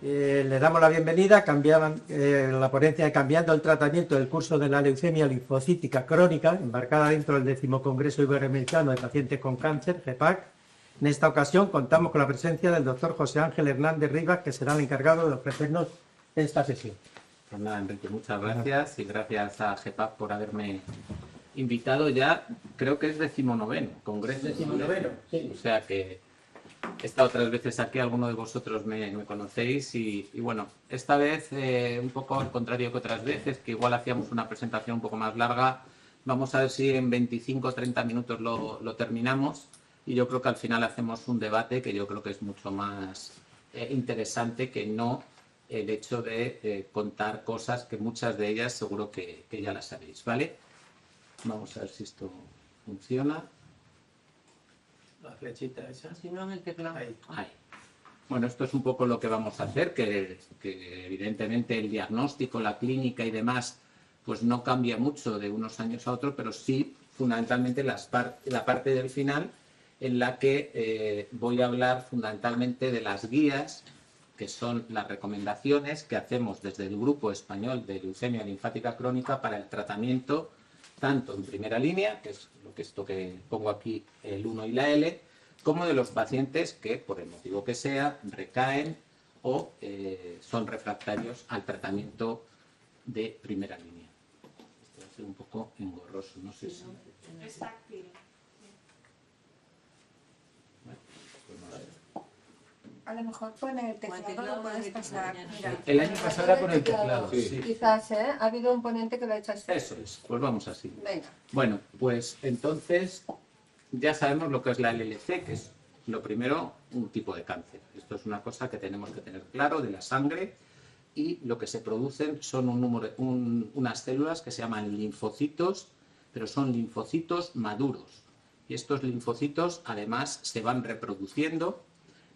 Le damos la bienvenida. La ponencia de Cambiando el tratamiento del curso de la leucemia linfocítica crónica, embarcada dentro del 10º Congreso Iberoamericano de Pacientes con Cáncer, GEPAC. En esta ocasión contamos con la presencia del doctor José Ángel Hernández Rivas, que será el encargado de ofrecernos esta sesión. Pues nada, Enrique, muchas gracias y gracias a GEPAC por haberme invitado ya. Creo que es 19º Congreso. 19º, sí. O sea que he estado otras veces aquí, alguno de vosotros me conocéis y bueno, esta vez un poco al contrario que otras veces, que igual hacíamos una presentación un poco más larga. Vamos a ver si en 25 o 30 minutos lo terminamos y yo creo que al final hacemos un debate que yo creo que es mucho más interesante que no el hecho de contar cosas que muchas de ellas seguro que ya las sabéis, ¿vale? Vamos a ver si esto funciona. La flechita esa. Si no, en el teclado. Ahí. Bueno, esto es un poco lo que vamos a hacer, que evidentemente el diagnóstico, la clínica y demás, pues no cambia mucho de unos años a otros, pero sí fundamentalmente la parte del final en la que voy a hablar fundamentalmente de las guías, que son las recomendaciones que hacemos desde el Grupo Español de Leucemia Linfática Crónica para el tratamiento tanto en primera línea, que es esto que pongo aquí, el 1 y la L, como de los pacientes que, por el motivo que sea, recaen o son refractarios al tratamiento de primera línea. Esto va a ser un poco engorroso, no sé si... Es táctil. Bueno, pues no sé. A lo mejor con el teclado lo puedes pasar. Mira. El año pasado era con el teclado, sí. Quizás, ¿eh? Ha habido un ponente que lo ha hecho así. Eso es, pues vamos así. Venga. Bueno, pues entonces ya sabemos lo que es la LLC, que es lo primero, un tipo de cáncer. Esto es una cosa que tenemos que tener claro de la sangre y lo que se producen son unas células que se llaman linfocitos, pero son linfocitos maduros. Y estos linfocitos además se van reproduciendo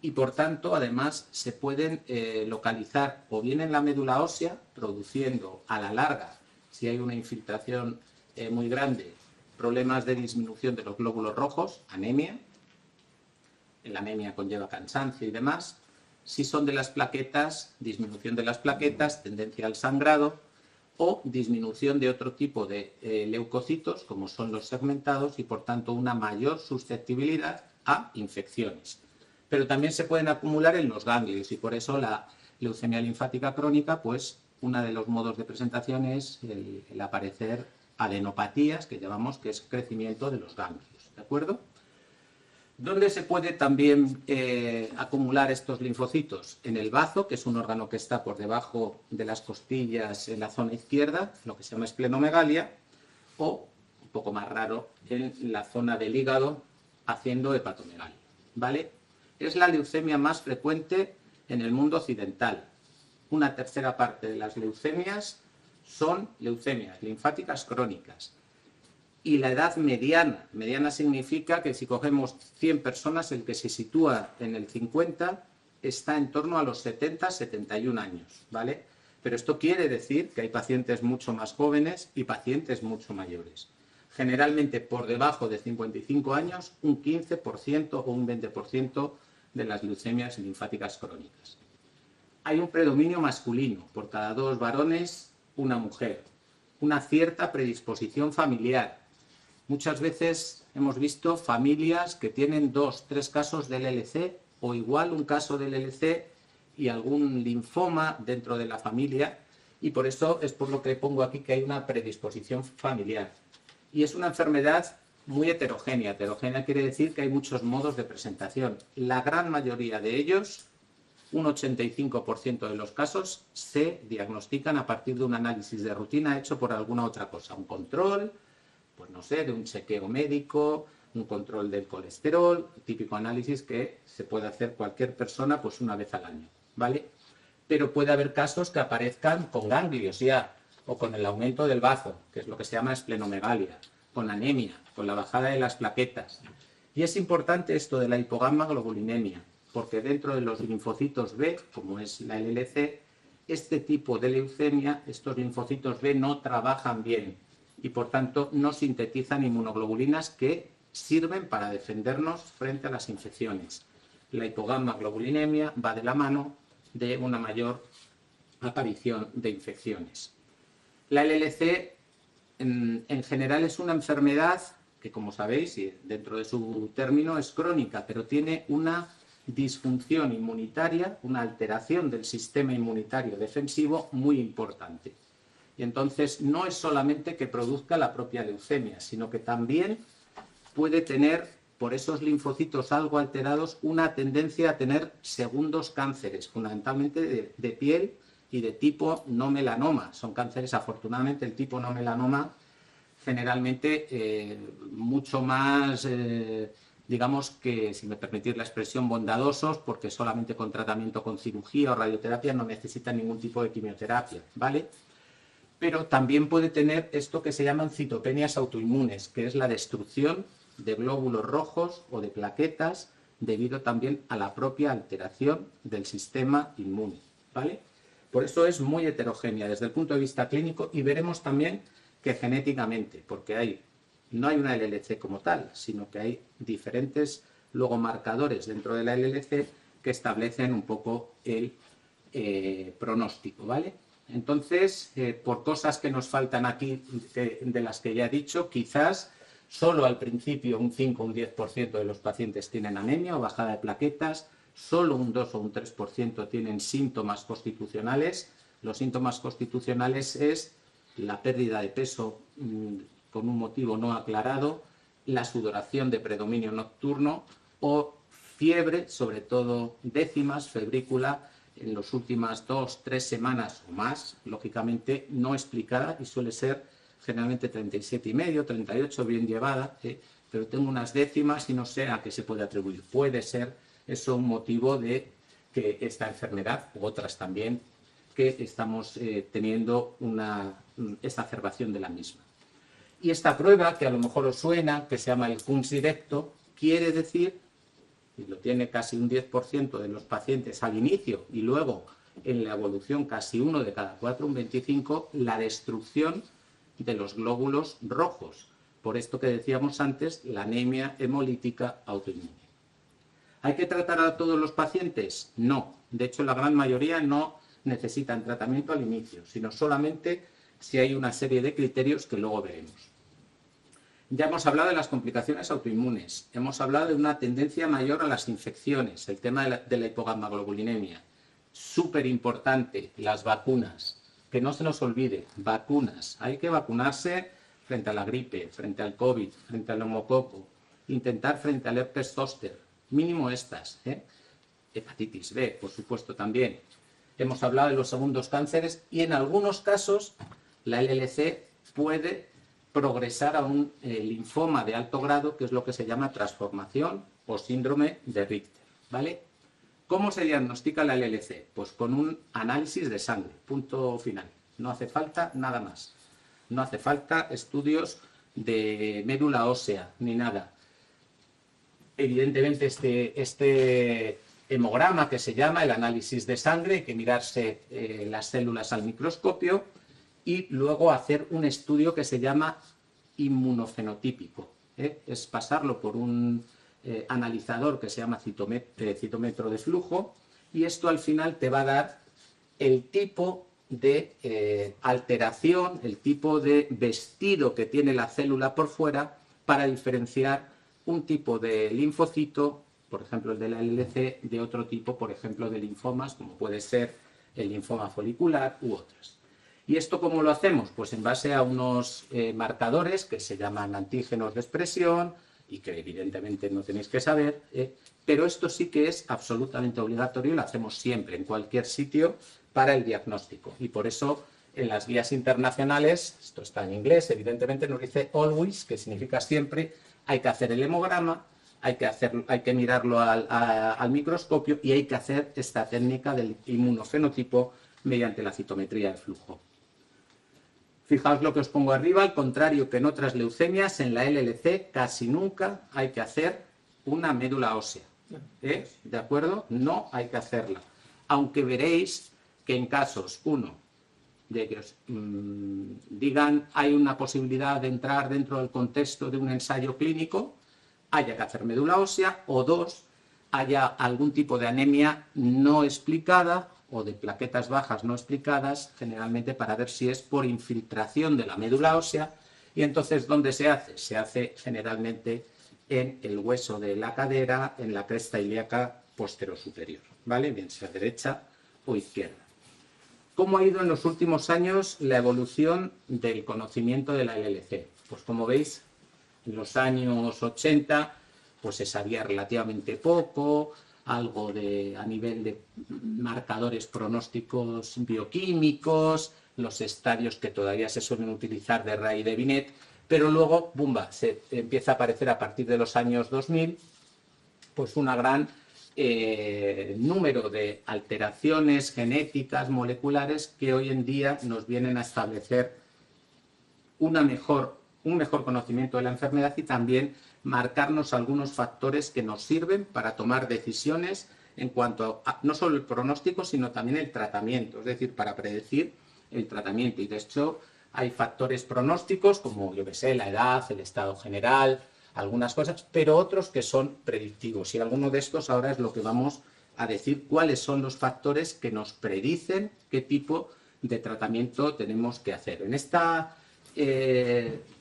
y por tanto además se pueden localizar o bien en la médula ósea, produciendo a la larga, si hay una infiltración muy grande, problemas de disminución de los glóbulos rojos, anemia. La anemia conlleva cansancio y demás. Si son de las plaquetas, disminución de las plaquetas, tendencia al sangrado o disminución de otro tipo de leucocitos, como son los segmentados, y por tanto una mayor susceptibilidad a infecciones. Pero también se pueden acumular en los ganglios y por eso la leucemia linfática crónica, pues uno de los modos de presentación es el aparecer adenopatías, que llamamos que es crecimiento de los ganglios, ¿de acuerdo? ¿Dónde se puede también acumular estos linfocitos? En el bazo, que es un órgano que está por debajo de las costillas en la zona izquierda, lo que se llama esplenomegalia, o, un poco más raro, en la zona del hígado, haciendo hepatomegalia, ¿vale? Es la leucemia más frecuente en el mundo occidental. Una tercera parte de las leucemias son leucemias linfáticas crónicas. Y la edad mediana significa que si cogemos 100 personas, el que se sitúa en el 50 está en torno a los 70, 71 años, ¿vale? Pero esto quiere decir que hay pacientes mucho más jóvenes y pacientes mucho mayores. Generalmente por debajo de 55 años, un 15% o un 20% de las leucemias linfáticas crónicas. Hay un predominio masculino, por cada 2 varones, una mujer. Una cierta predisposición familiar. Muchas veces hemos visto familias que tienen 2, 3 casos de LLC o igual un caso de LLC y algún linfoma dentro de la familia y por eso es por lo que pongo aquí que hay una predisposición familiar. Y es una enfermedad muy heterogénea. Heterogénea quiere decir que hay muchos modos de presentación. La gran mayoría de ellos, un 85% de los casos, se diagnostican a partir de un análisis de rutina hecho por alguna otra cosa. Un control, pues no sé, de un chequeo médico, un control del colesterol, típico análisis que se puede hacer cualquier persona pues una vez al año, ¿vale? Pero puede haber casos que aparezcan con ganglios ya, o con el aumento del bazo, que es lo que se llama esplenomegalia, con anemia, con la bajada de las plaquetas. Y es importante esto de la hipogamma-globulinemia, porque dentro de los linfocitos B, como es la LLC, este tipo de leucemia, estos linfocitos B no trabajan bien y por tanto no sintetizan inmunoglobulinas que sirven para defendernos frente a las infecciones. La hipogamma-globulinemia va de la mano de una mayor aparición de infecciones. La LLC en general es una enfermedad que, como sabéis, y dentro de su término es crónica, pero tiene una disfunción inmunitaria, una alteración del sistema inmunitario defensivo muy importante. Y entonces no es solamente que produzca la propia leucemia, sino que también puede tener, por esos linfocitos algo alterados, una tendencia a tener segundos cánceres, fundamentalmente de piel y de tipo no melanoma. Son cánceres, afortunadamente, el tipo no melanoma generalmente mucho más, digamos que, si me permitís la expresión, bondadosos, porque solamente con tratamiento con cirugía o radioterapia no necesitan ningún tipo de quimioterapia, ¿vale? Pero también puede tener esto que se llaman citopenias autoinmunes, que es la destrucción de glóbulos rojos o de plaquetas debido también a la propia alteración del sistema inmune, ¿vale? Por eso es muy heterogénea desde el punto de vista clínico, y veremos también que genéticamente, porque no hay una LLC como tal, sino que hay diferentes luego marcadores dentro de la LLC que establecen un poco el pronóstico, ¿vale? Entonces, por cosas que nos faltan aquí, de las que ya he dicho, quizás solo al principio un 5 o un 10% de los pacientes tienen anemia o bajada de plaquetas, solo un 2 o un 3% tienen síntomas constitucionales. Los síntomas constitucionales es la pérdida de peso con un motivo no aclarado, la sudoración de predominio nocturno o fiebre, sobre todo décimas, febrícula, en las últimas 2 o 3 semanas o más, lógicamente no explicada, y suele ser generalmente 37,5, 38, bien llevada, pero tengo unas décimas y no sé a qué se puede atribuir. Puede ser eso un motivo de que esta enfermedad, u otras también, que estamos teniendo una exacerbación de la misma. Y esta prueba, que a lo mejor os suena, que se llama el Coombs directo, quiere decir, y lo tiene casi un 10% de los pacientes al inicio, y luego en la evolución casi 1 de cada 4, un 25%, la destrucción de los glóbulos rojos. Por esto que decíamos antes, la anemia hemolítica autoinmune. ¿Hay que tratar a todos los pacientes? No. De hecho, la gran mayoría no necesitan tratamiento al inicio, sino solamente si hay una serie de criterios que luego veremos. Ya hemos hablado de las complicaciones autoinmunes, hemos hablado de una tendencia mayor a las infecciones, el tema de la hipogamaglobulinemia. Súper importante, las vacunas. Que no se nos olvide, vacunas. Hay que vacunarse frente a la gripe, frente al COVID, frente al neumococo, intentar frente al herpes zóster, mínimo estas, hepatitis B, por supuesto, también. Hemos hablado de los segundos cánceres y en algunos casos la LLC puede progresar a un linfoma de alto grado, que es lo que se llama transformación o síndrome de Richter, ¿vale? ¿Cómo se diagnostica la LLC? Pues con un análisis de sangre, punto final. No hace falta nada más. No hace falta estudios de médula ósea ni nada. Evidentemente este hemograma, que se llama el análisis de sangre, hay que mirarse las células al microscopio y luego hacer un estudio que se llama inmunofenotípico. Es pasarlo por un analizador que se llama citómetro de flujo, y esto al final te va a dar el tipo de alteración, el tipo de vestido que tiene la célula por fuera para diferenciar un tipo de linfocito, por ejemplo el de la LLC, de otro tipo, por ejemplo de linfomas, como puede ser el linfoma folicular u otros. ¿Y esto cómo lo hacemos? Pues en base a unos marcadores que se llaman antígenos de expresión y que evidentemente no tenéis que saber, pero esto sí que es absolutamente obligatorio y lo hacemos siempre, en cualquier sitio, para el diagnóstico. Y por eso en las guías internacionales, esto está en inglés, evidentemente nos dice always, que significa siempre, hay que hacer el hemograma, hay que mirarlo al microscopio y hay que hacer esta técnica del inmunofenotipo mediante la citometría de flujo. Fijaos lo que os pongo arriba, al contrario que en otras leucemias, en la LLC casi nunca hay que hacer una médula ósea. ¿De acuerdo? No hay que hacerla. Aunque veréis que en casos, uno, de que os digan hay una posibilidad de entrar dentro del contexto de un ensayo clínico, haya que hacer médula ósea, o dos, haya algún tipo de anemia no explicada o de plaquetas bajas no explicadas, generalmente para ver si es por infiltración de la médula ósea. Y entonces, ¿dónde se hace? Se hace generalmente en el hueso de la cadera, en la cresta ilíaca posterior-superior, ¿vale? Bien sea derecha o izquierda. ¿Cómo ha ido en los últimos años la evolución del conocimiento de la LLC? Pues como veis, en los años 80 pues se sabía relativamente poco, algo a nivel de marcadores pronósticos bioquímicos, los estadios que todavía se suelen utilizar de Ray y de Binet, pero luego, ¡bumba!, se empieza a aparecer a partir de los años 2000 pues una gran número de alteraciones genéticas, moleculares, que hoy en día nos vienen a establecer un mejor conocimiento de la enfermedad y también marcarnos algunos factores que nos sirven para tomar decisiones en cuanto a no solo el pronóstico, sino también el tratamiento, es decir, para predecir el tratamiento. Y de hecho hay factores pronósticos como, yo que sé, la edad, el estado general, algunas cosas, pero otros que son predictivos. Y alguno de estos ahora es lo que vamos a decir, cuáles son los factores que nos predicen qué tipo de tratamiento tenemos que hacer. En esta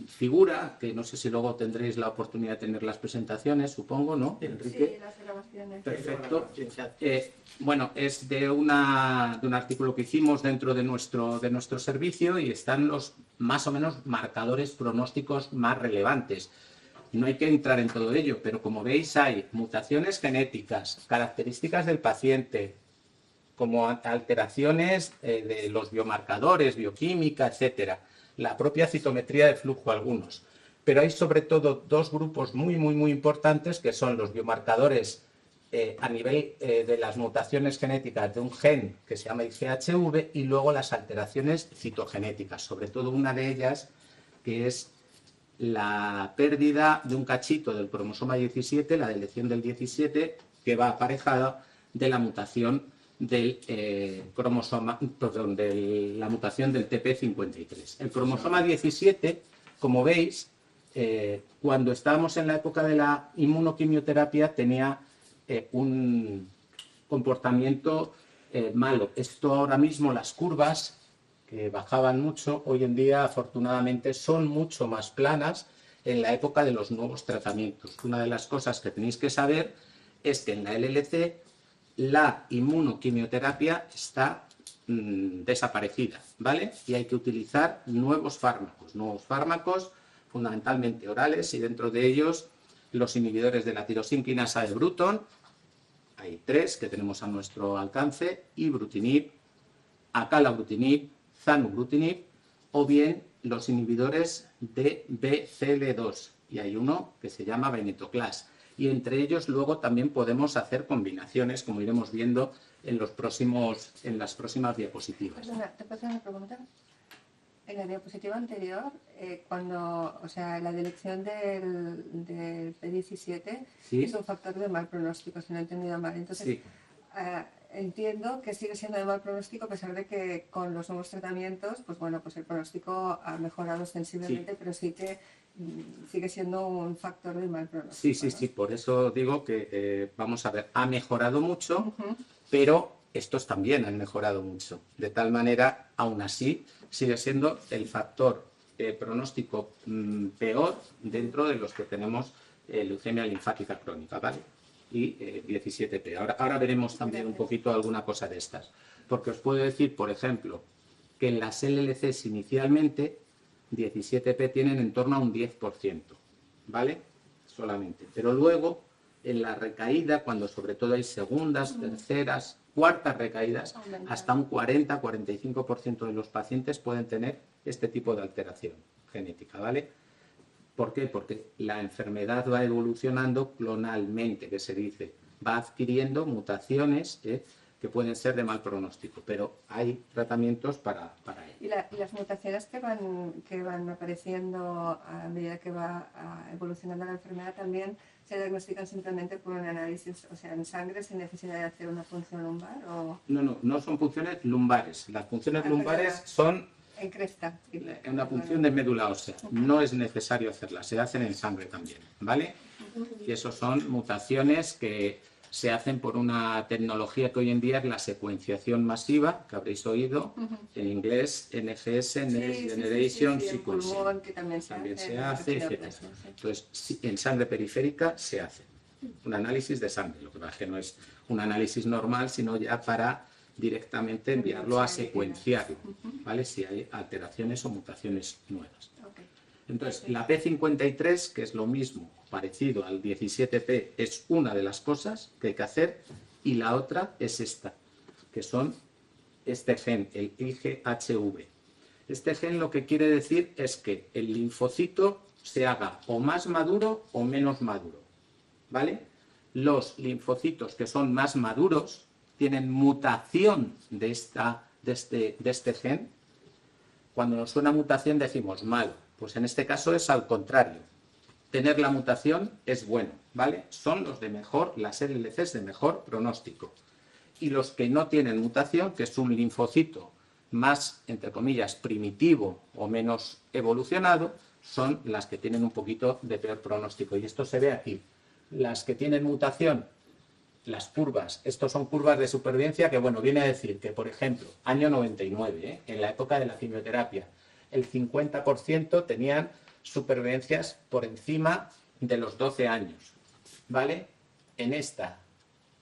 figura, que no sé si luego tendréis la oportunidad de tener las presentaciones, supongo, ¿no, Enrique? Sí, las grabaciones. Perfecto. Bueno, es de un artículo que hicimos dentro de nuestro servicio y están los más o menos marcadores pronósticos más relevantes. No hay que entrar en todo ello, pero como veis hay mutaciones genéticas, características del paciente, como alteraciones de los biomarcadores, bioquímica, etcétera, la propia citometría de flujo algunos. Pero hay sobre todo dos grupos muy importantes, que son los biomarcadores a nivel de las mutaciones genéticas de un gen que se llama IGHV y luego las alteraciones citogenéticas, sobre todo una de ellas que es la pérdida de un cachito del cromosoma 17, la deleción del 17, que va aparejada de la mutación del la mutación del TP53. El cromosoma 17, como veis, cuando estábamos en la época de la inmunoquimioterapia tenía un comportamiento malo. Esto ahora mismo, las curvas que bajaban mucho, hoy en día afortunadamente son mucho más planas en la época de los nuevos tratamientos. Una de las cosas que tenéis que saber es que en la LLC la inmunoquimioterapia está desaparecida, ¿vale? Y hay que utilizar nuevos fármacos fundamentalmente orales, y dentro de ellos los inhibidores de la tirosina de Bruton. Hay 3 que tenemos a nuestro alcance: ibrutinib, acalabrutinib, zanubrutinib, o bien los inhibidores de BCL2, y hay uno que se llama venetoclax. Y entre ellos luego también podemos hacer combinaciones, como iremos viendo en las próximas diapositivas. Perdona, ¿te puedo hacer una pregunta? En la diapositiva anterior, la delección del P17 ¿Sí? es un factor de mal pronóstico, si no he entendido mal. Entonces, Sí. Entiendo que sigue siendo de mal pronóstico, a pesar de que con los nuevos tratamientos, pues el pronóstico ha mejorado sensiblemente, Sí. pero sí que sigue siendo un factor de mal pronóstico. Sí, por eso digo que, vamos a ver, ha mejorado mucho, Uh-huh. pero estos también han mejorado mucho. De tal manera, aún así, sigue siendo el factor pronóstico peor dentro de los que tenemos leucemia linfática crónica, ¿vale? Y 17P. Ahora veremos también un poquito alguna cosa de estas. Porque os puedo decir, por ejemplo, que en las LLCs inicialmente 17P tienen en torno a un 10%, ¿vale? Solamente. Pero luego, en la recaída, cuando sobre todo hay segundas, terceras, cuartas recaídas, hasta un 40-45% de los pacientes pueden tener este tipo de alteración genética, ¿vale? ¿Por qué? Porque la enfermedad va evolucionando clonalmente, que se dice, va adquiriendo mutaciones que pueden ser de mal pronóstico, pero hay tratamientos para ello. Y las mutaciones que van apareciendo a medida que va evolucionando la enfermedad también se diagnostican simplemente por un análisis, o sea, en sangre, sin necesidad de hacer una punción lumbar, ¿o? No son funciones lumbares. Las funciones lumbares perdona. son En cresta. una punción de médula ósea. No es necesario hacerlas, se hacen en sangre también, ¿vale? Y eso son mutaciones que se hacen por una tecnología que hoy en día es la secuenciación masiva, que habréis oído, en inglés NGS, Next Generation Sequencing. Pulmón, que también se hace, etc. Sí. Entonces, en sangre periférica se hace un análisis de sangre, lo que pasa es que no es un análisis normal, sino ya para directamente enviarlo a secuenciarlo, ¿vale? Si hay alteraciones o mutaciones nuevas. Entonces, la P53, que es lo mismo, parecido al 17P, es una de las cosas que hay que hacer, y la otra es esta, que son este gen, el IGHV. Este gen lo que quiere decir es que el linfocito se haga o más maduro o menos maduro, ¿vale? Los linfocitos que son más maduros tienen mutación de este gen. Cuando nos suena mutación decimos malo, pues en este caso es al contrario. Tener la mutación es bueno, ¿vale? Son los de mejor, las LLCs de mejor pronóstico. Y los que no tienen mutación, que es un linfocito más, entre comillas, primitivo o menos evolucionado, son las que tienen un poquito de peor pronóstico. Y esto se ve aquí. Las que tienen mutación, las curvas, estos son curvas de supervivencia que, bueno, viene a decir que, por ejemplo, año 99, en la época de la quimioterapia, el 50% tenían supervivencias por encima de los 12 años, ¿vale? En esta,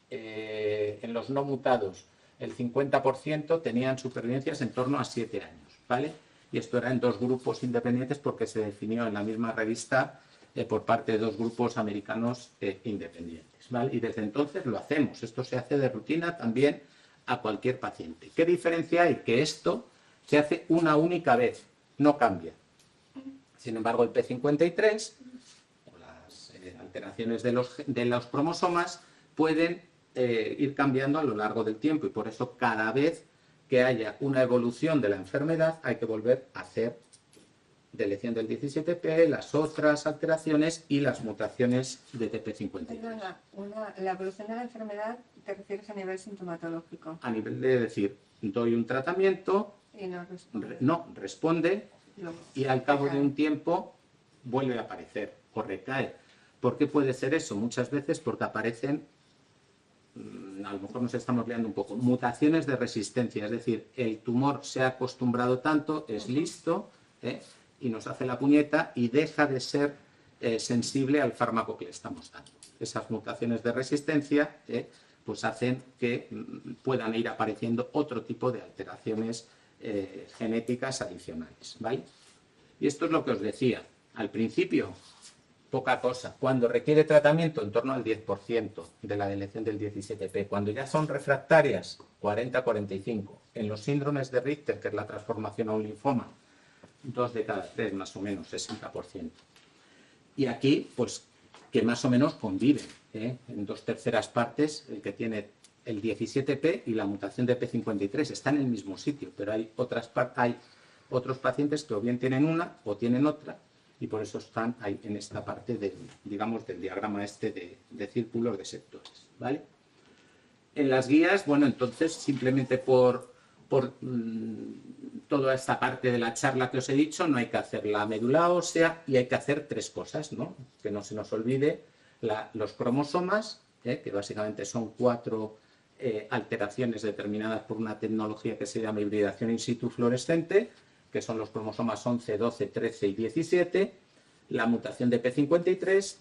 en los no mutados, el 50% tenían supervivencias en torno a 7 años, ¿vale? Y esto era en dos grupos independientes porque se definió en la misma revista por parte de dos grupos americanos independientes, ¿vale? Y desde entonces lo hacemos. Esto se hace de rutina también a cualquier paciente. ¿Qué diferencia hay? Que esto se hace una única vez, no cambia. Sin embargo, el P53 o las alteraciones de los cromosomas pueden ir cambiando a lo largo del tiempo, y por eso cada vez que haya una evolución de la enfermedad hay que volver a hacer deleción del 17P, las otras alteraciones y las mutaciones de TP53. Perdona, la evolución de la enfermedad te refieres a nivel sintomatológico. A nivel de decir, doy un tratamiento, y no responde, y al cabo de un tiempo vuelve a aparecer o recae. ¿Por qué puede ser eso? Muchas veces porque aparecen, a lo mejor nos estamos liando un poco, mutaciones de resistencia, es decir, el tumor se ha acostumbrado tanto, es listo, y nos hace la puñeta y deja de ser sensible al fármaco que le estamos dando. Esas mutaciones de resistencia pues hacen que puedan ir apareciendo otro tipo de alteraciones genéticas adicionales, ¿vale? Y esto es lo que os decía. Al principio, poca cosa. Cuando requiere tratamiento, en torno al 10% de la deleción del 17P. Cuando ya son refractarias, 40-45. En los síndromes de Richter, que es la transformación a un linfoma, 2 de cada 3, más o menos, 60%. Y aquí, pues, que más o menos conviven, en 2/3 partes, el que tiene el 17P y la mutación de P53. Está en el mismo sitio, pero hay otros pacientes que o bien tienen una o tienen otra, y por eso están ahí en esta parte del diagrama de círculos de sectores, ¿vale? En las guías, bueno, entonces, simplemente por toda esta parte de la charla que os he dicho, no hay que hacer la médula ósea y hay que hacer 3 cosas, ¿no? Que no se nos olvide los cromosomas, que básicamente son 4 alteraciones determinadas por una tecnología que se llama hibridación in situ fluorescente, que son los cromosomas 11, 12, 13 y 17, la mutación de P53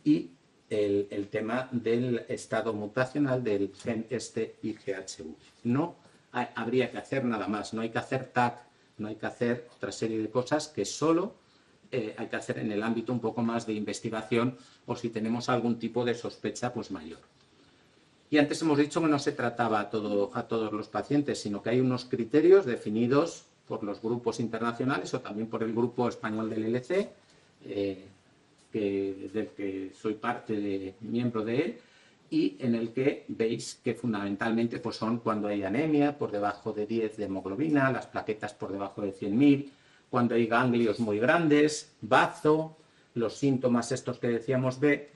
y el tema del estado mutacional del gen IGHV. No habría que hacer nada más, no hay que hacer TAC, no hay que hacer otra serie de cosas que solo hay que hacer en el ámbito un poco más de investigación o si tenemos algún tipo de sospecha pues mayor. Y antes hemos dicho que no se trataba a todos los pacientes, sino que hay unos criterios definidos por los grupos internacionales o también por el grupo español del LC, del que soy miembro de él, y en el que veis que fundamentalmente pues son cuando hay anemia por debajo de 10 de hemoglobina, las plaquetas por debajo de 100.000, cuando hay ganglios muy grandes, bazo, los síntomas estos que decíamos B,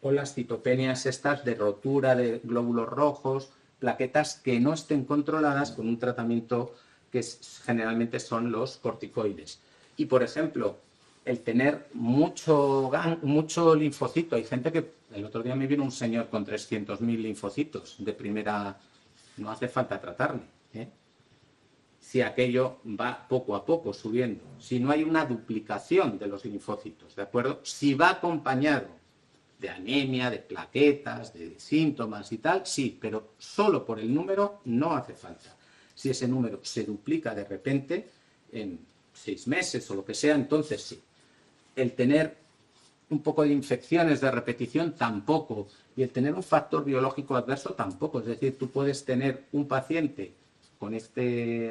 o las citopenias estas de rotura de glóbulos rojos, plaquetas que no estén controladas con un tratamiento que generalmente son los corticoides. Y, por ejemplo, el tener mucho linfocito. Hay gente que, el otro día me vino un señor con 300.000 linfocitos de primera, no hace falta tratarle, ¿eh? Si aquello va poco a poco subiendo, si no hay una duplicación de los linfocitos, ¿de acuerdo? Si va acompañado de anemia, de plaquetas, de síntomas y tal, sí, pero solo por el número no hace falta. Si ese número se duplica de repente en 6 meses o lo que sea, entonces sí. El tener un poco de infecciones de repetición tampoco, y el tener un factor biológico adverso tampoco. Es decir, tú puedes tener un paciente con esta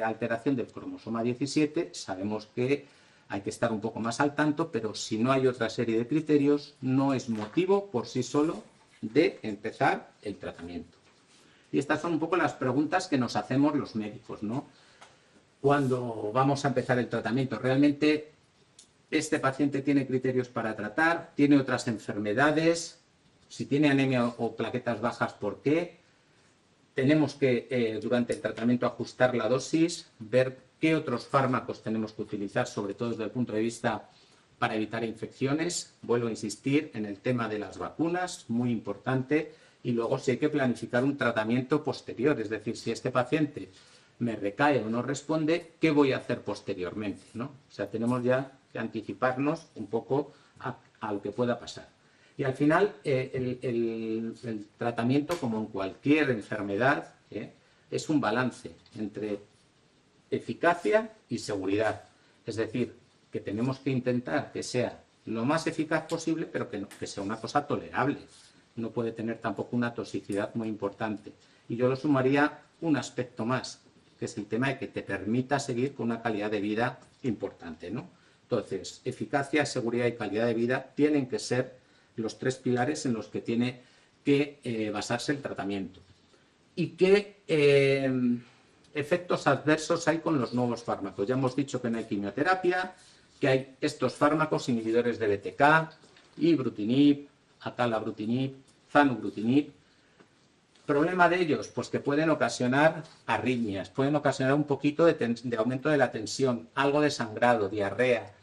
alteración del cromosoma 17, sabemos que hay que estar un poco más al tanto, pero si no hay otra serie de criterios, no es motivo por sí solo de empezar el tratamiento. Y estas son un poco las preguntas que nos hacemos los médicos, ¿no? Cuando vamos a empezar el tratamiento, ¿realmente este paciente tiene criterios para tratar? ¿Tiene otras enfermedades? Si tiene anemia o plaquetas bajas, ¿por qué? Tenemos que, durante el tratamiento, ajustar la dosis, ver qué otros fármacos tenemos que utilizar, sobre todo desde el punto de vista para evitar infecciones. Vuelvo a insistir en el tema de las vacunas, muy importante. Y luego si hay que planificar un tratamiento posterior, es decir, si este paciente me recae o no responde, ¿qué voy a hacer posteriormente, ¿no? O sea, tenemos ya que anticiparnos un poco a lo que pueda pasar. Y al final, el tratamiento, como en cualquier enfermedad, es un balance entre eficacia y seguridad. Es decir, que tenemos que intentar que sea lo más eficaz posible, pero que sea una cosa tolerable. No puede tener tampoco una toxicidad muy importante. Y yo lo sumaría un aspecto más, que es el tema de que te permita seguir con una calidad de vida importante, ¿no? Entonces, eficacia, seguridad y calidad de vida tienen que ser los 3 pilares en los que tiene que basarse el tratamiento. ¿Y qué efectos adversos hay con los nuevos fármacos? Ya hemos dicho que no hay quimioterapia, que hay estos fármacos inhibidores de BTK, ibrutinib, acalabrutinib, zanubrutinib. ¿Problema de ellos? Pues que pueden ocasionar arritmias, pueden ocasionar un poquito de aumento de la tensión, algo de sangrado, diarrea,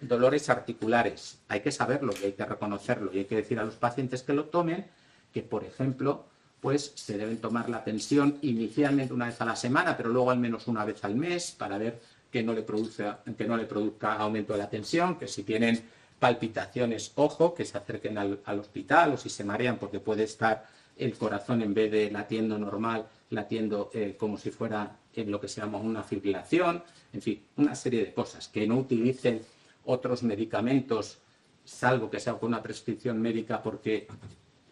dolores articulares. Hay que saberlo y hay que reconocerlo y hay que decir a los pacientes que lo tomen que, por ejemplo, pues se deben tomar la tensión inicialmente una vez a la semana, pero luego al menos una vez al mes para ver que no le produzca aumento de la tensión, que si tienen palpitaciones, ojo, que se acerquen al hospital, o si se marean porque puede estar el corazón, en vez de latiendo normal, latiendo como si fuera en lo que se llama una fibrilación, en fin, una serie de cosas. Que no utilicen otros medicamentos, salvo que sea con una prescripción médica, porque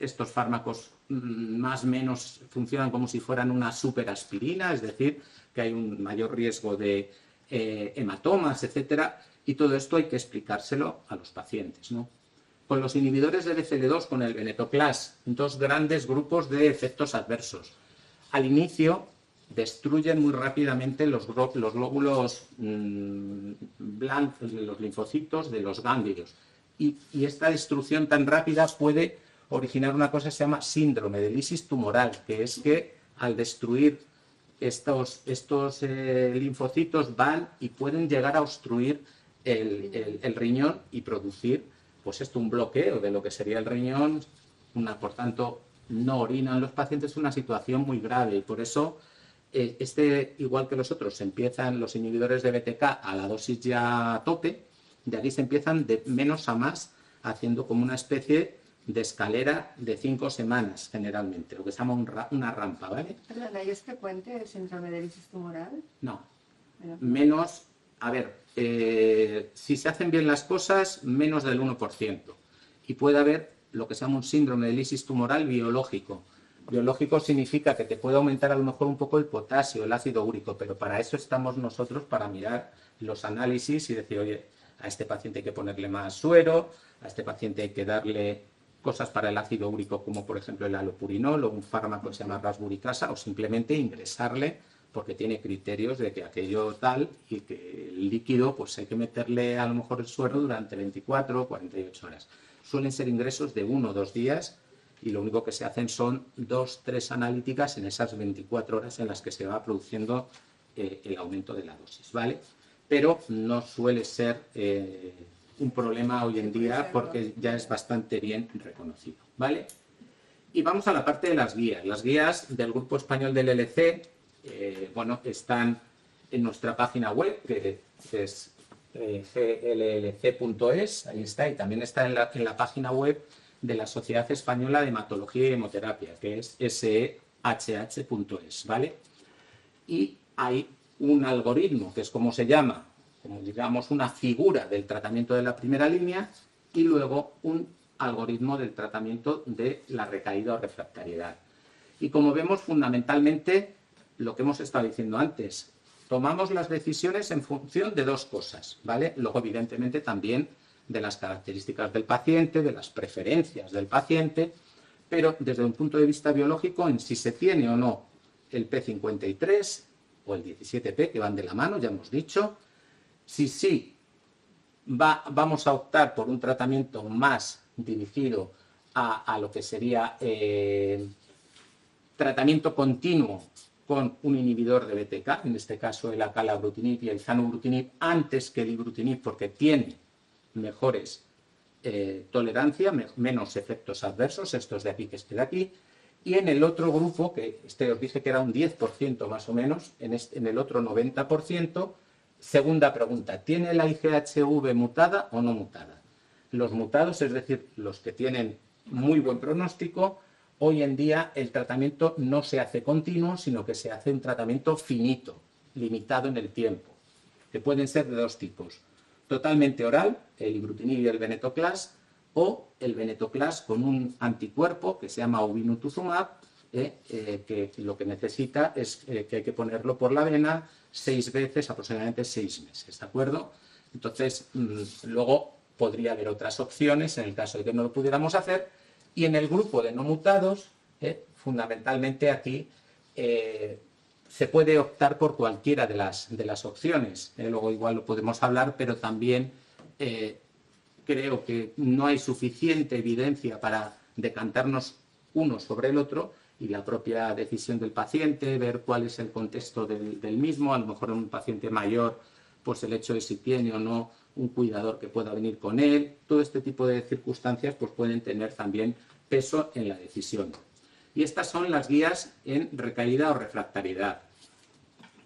estos fármacos más o menos funcionan como si fueran una superaspirina, es decir, que hay un mayor riesgo de hematomas, etcétera, y todo esto hay que explicárselo a los pacientes, ¿no? Con los inhibidores de BCL2, con el venetoclax, 2 grandes grupos de efectos adversos. Al inicio destruyen muy rápidamente los glóbulos blancos, los linfocitos de los ganglios. Y esta destrucción tan rápida puede originar una cosa que se llama síndrome de lisis tumoral, que es que al destruir estos linfocitos van y pueden llegar a obstruir el riñón y producir pues un bloqueo de lo que sería el riñón, por tanto no orinan los pacientes, es una situación muy grave y por eso igual que los otros, empiezan los inhibidores de BTK a la dosis ya a tope, de aquí se empiezan de menos a más, haciendo como una especie de escalera de 5 semanas generalmente, lo que se llama una rampa, ¿vale? Perdona, ¿y es frecuente el síndrome de lisis tumoral? No, menos, a ver, si se hacen bien las cosas, menos del 1%. Y puede haber lo que se llama un síndrome de lisis tumoral biológico. Biológico significa que te puede aumentar a lo mejor un poco el potasio, el ácido úrico, pero para eso estamos nosotros, para mirar los análisis y decir, oye, a este paciente hay que ponerle más suero, a este paciente hay que darle cosas para el ácido úrico, como por ejemplo el alopurinol o un fármaco que se llama rasburicasa, o simplemente ingresarle porque tiene criterios de que aquello tal y que el líquido, pues hay que meterle a lo mejor el suero durante 24 o 48 horas. Suelen ser ingresos de 1 o 2 días y lo único que se hacen son 2 o 3 analíticas en esas 24 horas en las que se va produciendo el aumento de la dosis, ¿vale? Pero no suele ser un problema hoy en día porque ya es bastante bien reconocido, ¿vale? Y vamos a la parte de las guías. Las guías del Grupo Español del LLC, bueno, están en nuestra página web, que es glllc.es, ahí está, y también está en la página web de la Sociedad Española de Hematología y Hemoterapia, que es sehh.es, ¿vale? Y hay un algoritmo, que es como se llama, como digamos una figura del tratamiento de la primera línea, y luego un algoritmo del tratamiento de la recaída o refractariedad. Y como vemos, fundamentalmente, lo que hemos estado diciendo antes, tomamos las decisiones en función de dos cosas, ¿vale? Luego, evidentemente, también de las características del paciente, de las preferencias del paciente, pero desde un punto de vista biológico, en si se tiene o no el P53 o el 17P, que van de la mano, ya hemos dicho, si sí vamos a optar por un tratamiento más dirigido a lo que sería tratamiento continuo con un inhibidor de BTK, en este caso el acalabrutinib y el zanubrutinib, antes que el ibrutinib, porque tiene mejores tolerancia, menos efectos adversos, estos de aquí que este de aquí. Y en el otro grupo, que os dije que era un 10% más o menos, en el otro 90%, segunda pregunta, ¿tiene la IGHV mutada o no mutada? Los mutados, es decir, los que tienen muy buen pronóstico, hoy en día el tratamiento no se hace continuo, sino que se hace un tratamiento finito, limitado en el tiempo, que pueden ser de dos tipos. Totalmente oral, el ibrutinib y el venetoclax, o el venetoclax con un anticuerpo que se llama obinutuzumab, que lo que necesita es que hay que ponerlo por la vena 6 veces, aproximadamente 6 meses, ¿de acuerdo? Entonces, luego podría haber otras opciones en el caso de que no lo pudiéramos hacer, y en el grupo de no mutados, fundamentalmente aquí se puede optar por cualquiera de las opciones. Luego igual lo podemos hablar, pero también creo que no hay suficiente evidencia para decantarnos uno sobre el otro, y la propia decisión del paciente, ver cuál es el contexto del mismo, a lo mejor en un paciente mayor, pues el hecho de si tiene o no un cuidador que pueda venir con él, todo este tipo de circunstancias pues pueden tener también peso en la decisión. Y estas son las guías en recaída o refractariedad,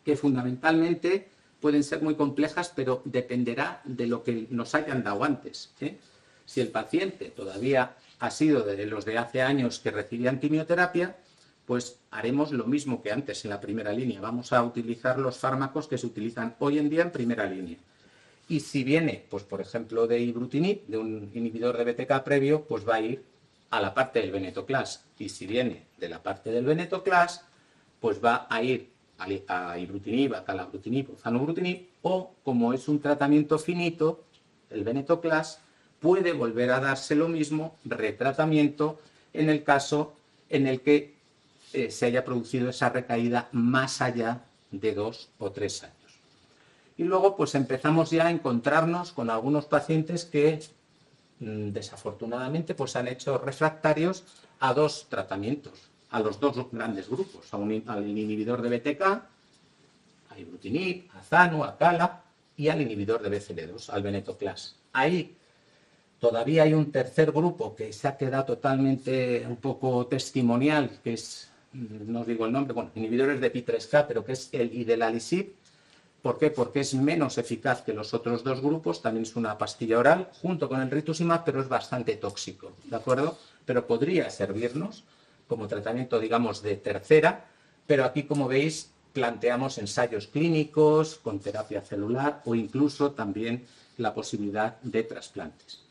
que fundamentalmente pueden ser muy complejas, pero dependerá de lo que nos hayan dado antes. Si el paciente todavía ha sido de los de hace años que recibían quimioterapia, pues haremos lo mismo que antes en la primera línea. Vamos a utilizar los fármacos que se utilizan hoy en día en primera línea. Y si viene, pues por ejemplo, de ibrutinib, de un inhibidor de BTK previo, pues va a ir a la parte del venetoclax. Y si viene de la parte del venetoclax, pues va a ir a ibrutinib, a acalabrutinib o zanubrutinib, o como es un tratamiento finito, el venetoclax, puede volver a darse lo mismo, retratamiento, en el caso en el que se haya producido esa recaída más allá de 2 o 3 años. Y luego pues empezamos ya a encontrarnos con algunos pacientes que desafortunadamente pues han hecho refractarios a dos tratamientos, a los dos grandes grupos, al inhibidor de BTK, a ibrutinib, a zanu, a cala, y al inhibidor de BCL2, al venetoclax. Ahí todavía hay un tercer grupo que se ha quedado totalmente un poco testimonial, que es, no os digo el nombre, bueno, inhibidores de Pi3K, pero que es el idelalisib. ¿Por qué? Porque es menos eficaz que los otros dos grupos, también es una pastilla oral, junto con el rituximab, pero es bastante tóxico, ¿de acuerdo? Pero podría servirnos como tratamiento, digamos, de tercera, pero aquí, como veis, planteamos ensayos clínicos con terapia celular o incluso también la posibilidad de trasplantes.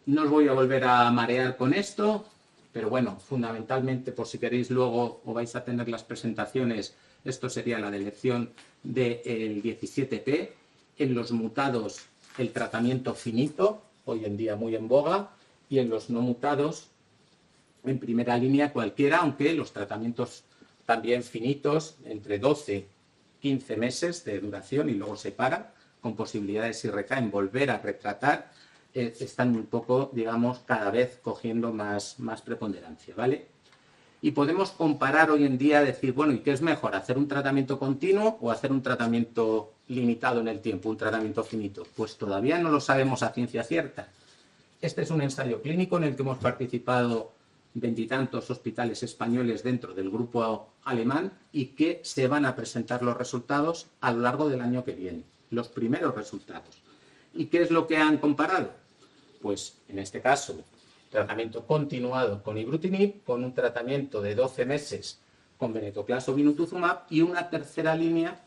No os voy a volver a marear con esto, pero bueno, fundamentalmente, por si queréis luego o vais a tener las presentaciones, esto sería la elección del 17P. En los mutados, el tratamiento finito, hoy en día muy en boga, y en los no mutados, en primera línea cualquiera, aunque los tratamientos también finitos, entre 12 y 15 meses de duración y luego se paran, con posibilidades, si recaen, volver a retratar, están un poco, digamos, cada vez cogiendo más preponderancia, ¿vale? Y podemos comparar hoy en día, decir, bueno, ¿y qué es mejor? ¿Hacer un tratamiento continuo o hacer un tratamiento limitado en el tiempo, un tratamiento finito? Pues todavía no lo sabemos a ciencia cierta. Este es un ensayo clínico en el que hemos participado veintitantos hospitales españoles dentro del grupo alemán y que se van a presentar los resultados a lo largo del año que viene, los primeros resultados. ¿Y qué es lo que han comparado? Pues en este caso, tratamiento continuado con ibrutinib, con un tratamiento de 12 meses con venetoclax o vinutuzumab y una tercera línea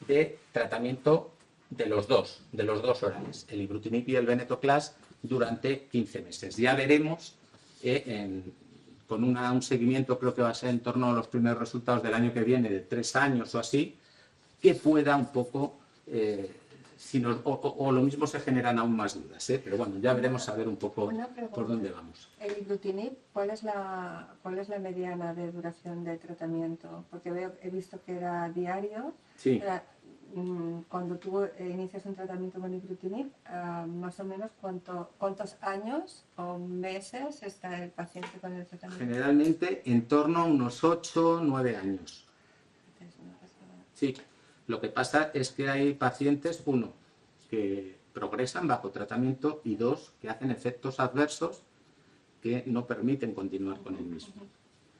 de tratamiento de los dos orales, el ibrutinib y el venetoclax, durante 15 meses. Ya veremos con un seguimiento, creo que va a ser en torno a los primeros resultados del año que viene, de 3 años o así, que pueda un poco, o lo mismo se generan aún más dudas, pero bueno, ya veremos a ver un poco por dónde vamos. El ibrutinib, ¿cuál es la mediana de duración de tratamiento? Porque he visto que era diario. Sí. Cuando tú inicias un tratamiento con ibrutinib, más o menos ¿cuántos años o meses está el paciente con el tratamiento? Generalmente en torno a unos 8 o 9 años. Sí, lo que pasa es que hay pacientes, uno, que progresan bajo tratamiento y dos, que hacen efectos adversos que no permiten continuar con el mismo.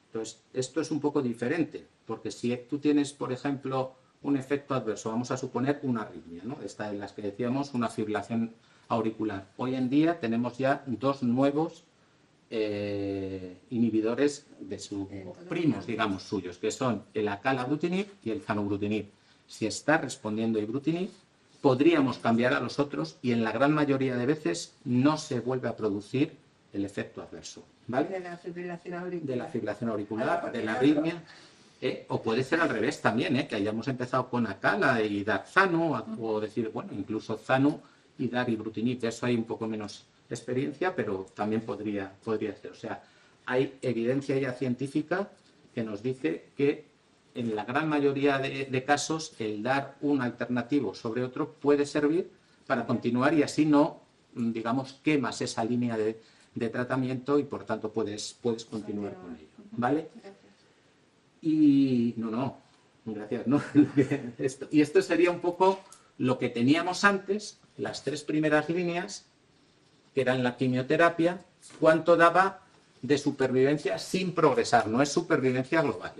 Entonces, esto es un poco diferente, porque si tú tienes, por ejemplo, un efecto adverso, vamos a suponer una arritmia, ¿no? Esta es la que decíamos, una fibrilación auricular. Hoy en día tenemos ya 2 nuevos inhibidores de sus primos, digamos, suyos, que son el acalabrutinib y el zanubrutinib. Si está respondiendo ibrutinib, podríamos cambiar a los otros y en la gran mayoría de veces no se vuelve a producir el efecto adverso, ¿vale? De la fibrilación auricular. De la fibrilación auricular, de la arritmia. O puede ser al revés también, que hayamos empezado con acala y dar zanu, o decir, bueno, incluso zanu y dar ibrutinib. De eso hay un poco menos experiencia, pero también podría ser. O sea, hay evidencia ya científica que nos dice que en la gran mayoría de casos el dar un alternativo sobre otro puede servir para continuar y así no, digamos, quemas esa línea de tratamiento y por tanto puedes continuar con ello, ¿vale? Y gracias, ¿no? Y esto sería un poco lo que teníamos antes, las 3 primeras líneas, que eran la quimioterapia, cuánto daba de supervivencia sin progresar, no es supervivencia global,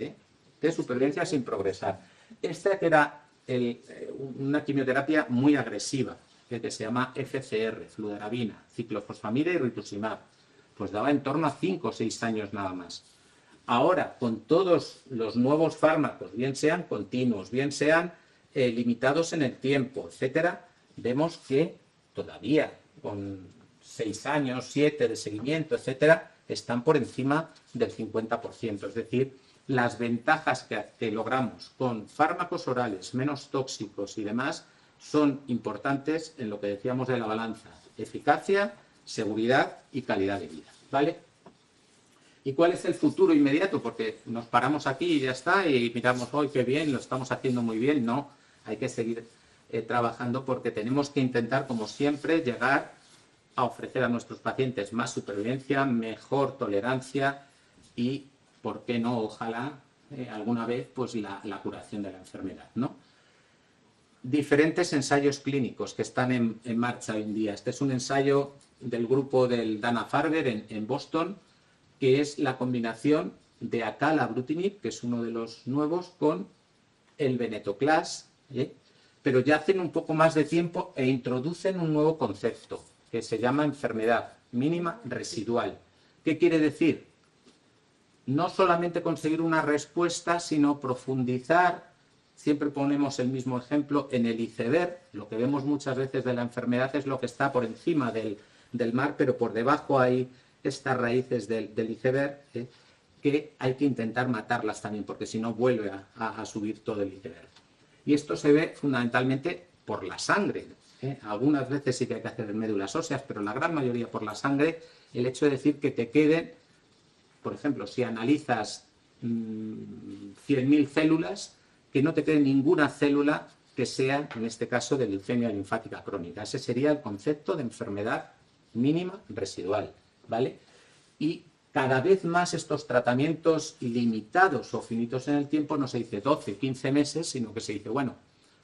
de supervivencia sin progresar. Esta que era una quimioterapia muy agresiva, que se llama FCR, fludarabina, ciclofosfamida y rituximab, pues daba en torno a 5 o 6 años nada más. Ahora, con todos los nuevos fármacos, bien sean continuos, bien sean limitados en el tiempo, etcétera, vemos que todavía con 6 años, 7 de seguimiento, etcétera, están por encima del 50%. Es decir, las ventajas que logramos con fármacos orales menos tóxicos y demás son importantes en lo que decíamos de la balanza: eficacia, seguridad y calidad de vida, ¿vale? ¿Y cuál es el futuro inmediato? Porque nos paramos aquí y ya está, y miramos, ¡hoy qué bien, lo estamos haciendo muy bien! No, hay que seguir trabajando porque tenemos que intentar, como siempre, llegar a ofrecer a nuestros pacientes más supervivencia, mejor tolerancia y, ¿por qué no? Ojalá alguna vez pues la curación de la enfermedad, ¿no? Diferentes ensayos clínicos que están en marcha hoy en día. Este es un ensayo del grupo del Dana-Farber en Boston, que es la combinación de acalabrutinib, que es uno de los nuevos, con el venetoclax, pero ya hacen un poco más de tiempo e introducen un nuevo concepto que se llama enfermedad mínima residual. ¿Qué quiere decir? No solamente conseguir una respuesta, sino profundizar. Siempre ponemos el mismo ejemplo en el iceberg. Lo que vemos muchas veces de la enfermedad es lo que está por encima del mar, pero por debajo hay estas raíces del iceberg, que hay que intentar matarlas también, porque si no vuelve a subir todo el iceberg. Y esto se ve fundamentalmente por la sangre. Algunas veces sí que hay que hacer médulas óseas, pero la gran mayoría por la sangre. El hecho de decir que te queden, por ejemplo, si analizas 100.000 células, que no te quede ninguna célula que sea, en este caso, de leucemia linfática crónica. Ese sería el concepto de enfermedad mínima residual, ¿vale? Y Cada vez más estos tratamientos limitados o finitos en el tiempo no se dice 12, 15 meses, sino que se dice, bueno,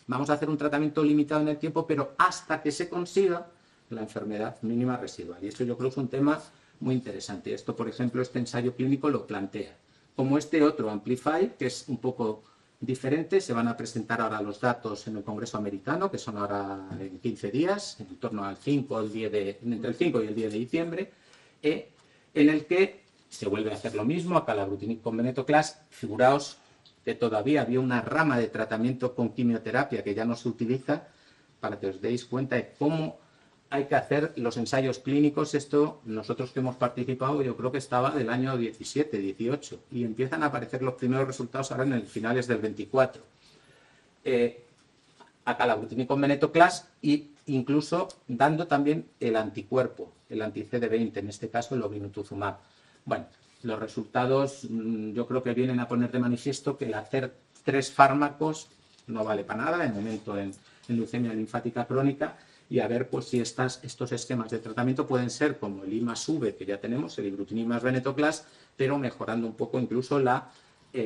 vamos a hacer un tratamiento limitado en el tiempo, pero hasta que se consiga la enfermedad mínima residual. Y esto yo creo que es un tema muy interesante. Esto, por ejemplo, este ensayo clínico lo plantea. Como este otro, Amplify, que es un poco diferente, se van a presentar ahora los datos en el Congreso americano, que son ahora en 15 días, en torno al 5, entre el 5 y el 10 de diciembre, en el que se vuelve a hacer lo mismo, acalabrutinib con venetoclax. Figuraos que todavía había una rama de tratamiento con quimioterapia que ya no se utiliza, para que os deis cuenta de cómo hay que hacer los ensayos clínicos. Esto, nosotros que hemos participado, yo creo que estaba del año 17, 18, y empiezan a aparecer los primeros resultados ahora en el finales del 24. Acalabrutinib con venetoclax e incluso dando también el anticuerpo, el anti-CD20, en este caso el obinutuzumab. Bueno, los resultados yo creo que vienen a poner de manifiesto que el hacer 3 fármacos no vale para nada, de momento en leucemia linfática crónica, y a ver pues si estos esquemas de tratamiento pueden ser como el I+V que ya tenemos, el ibrutinib más venetoclax, pero mejorando un poco incluso la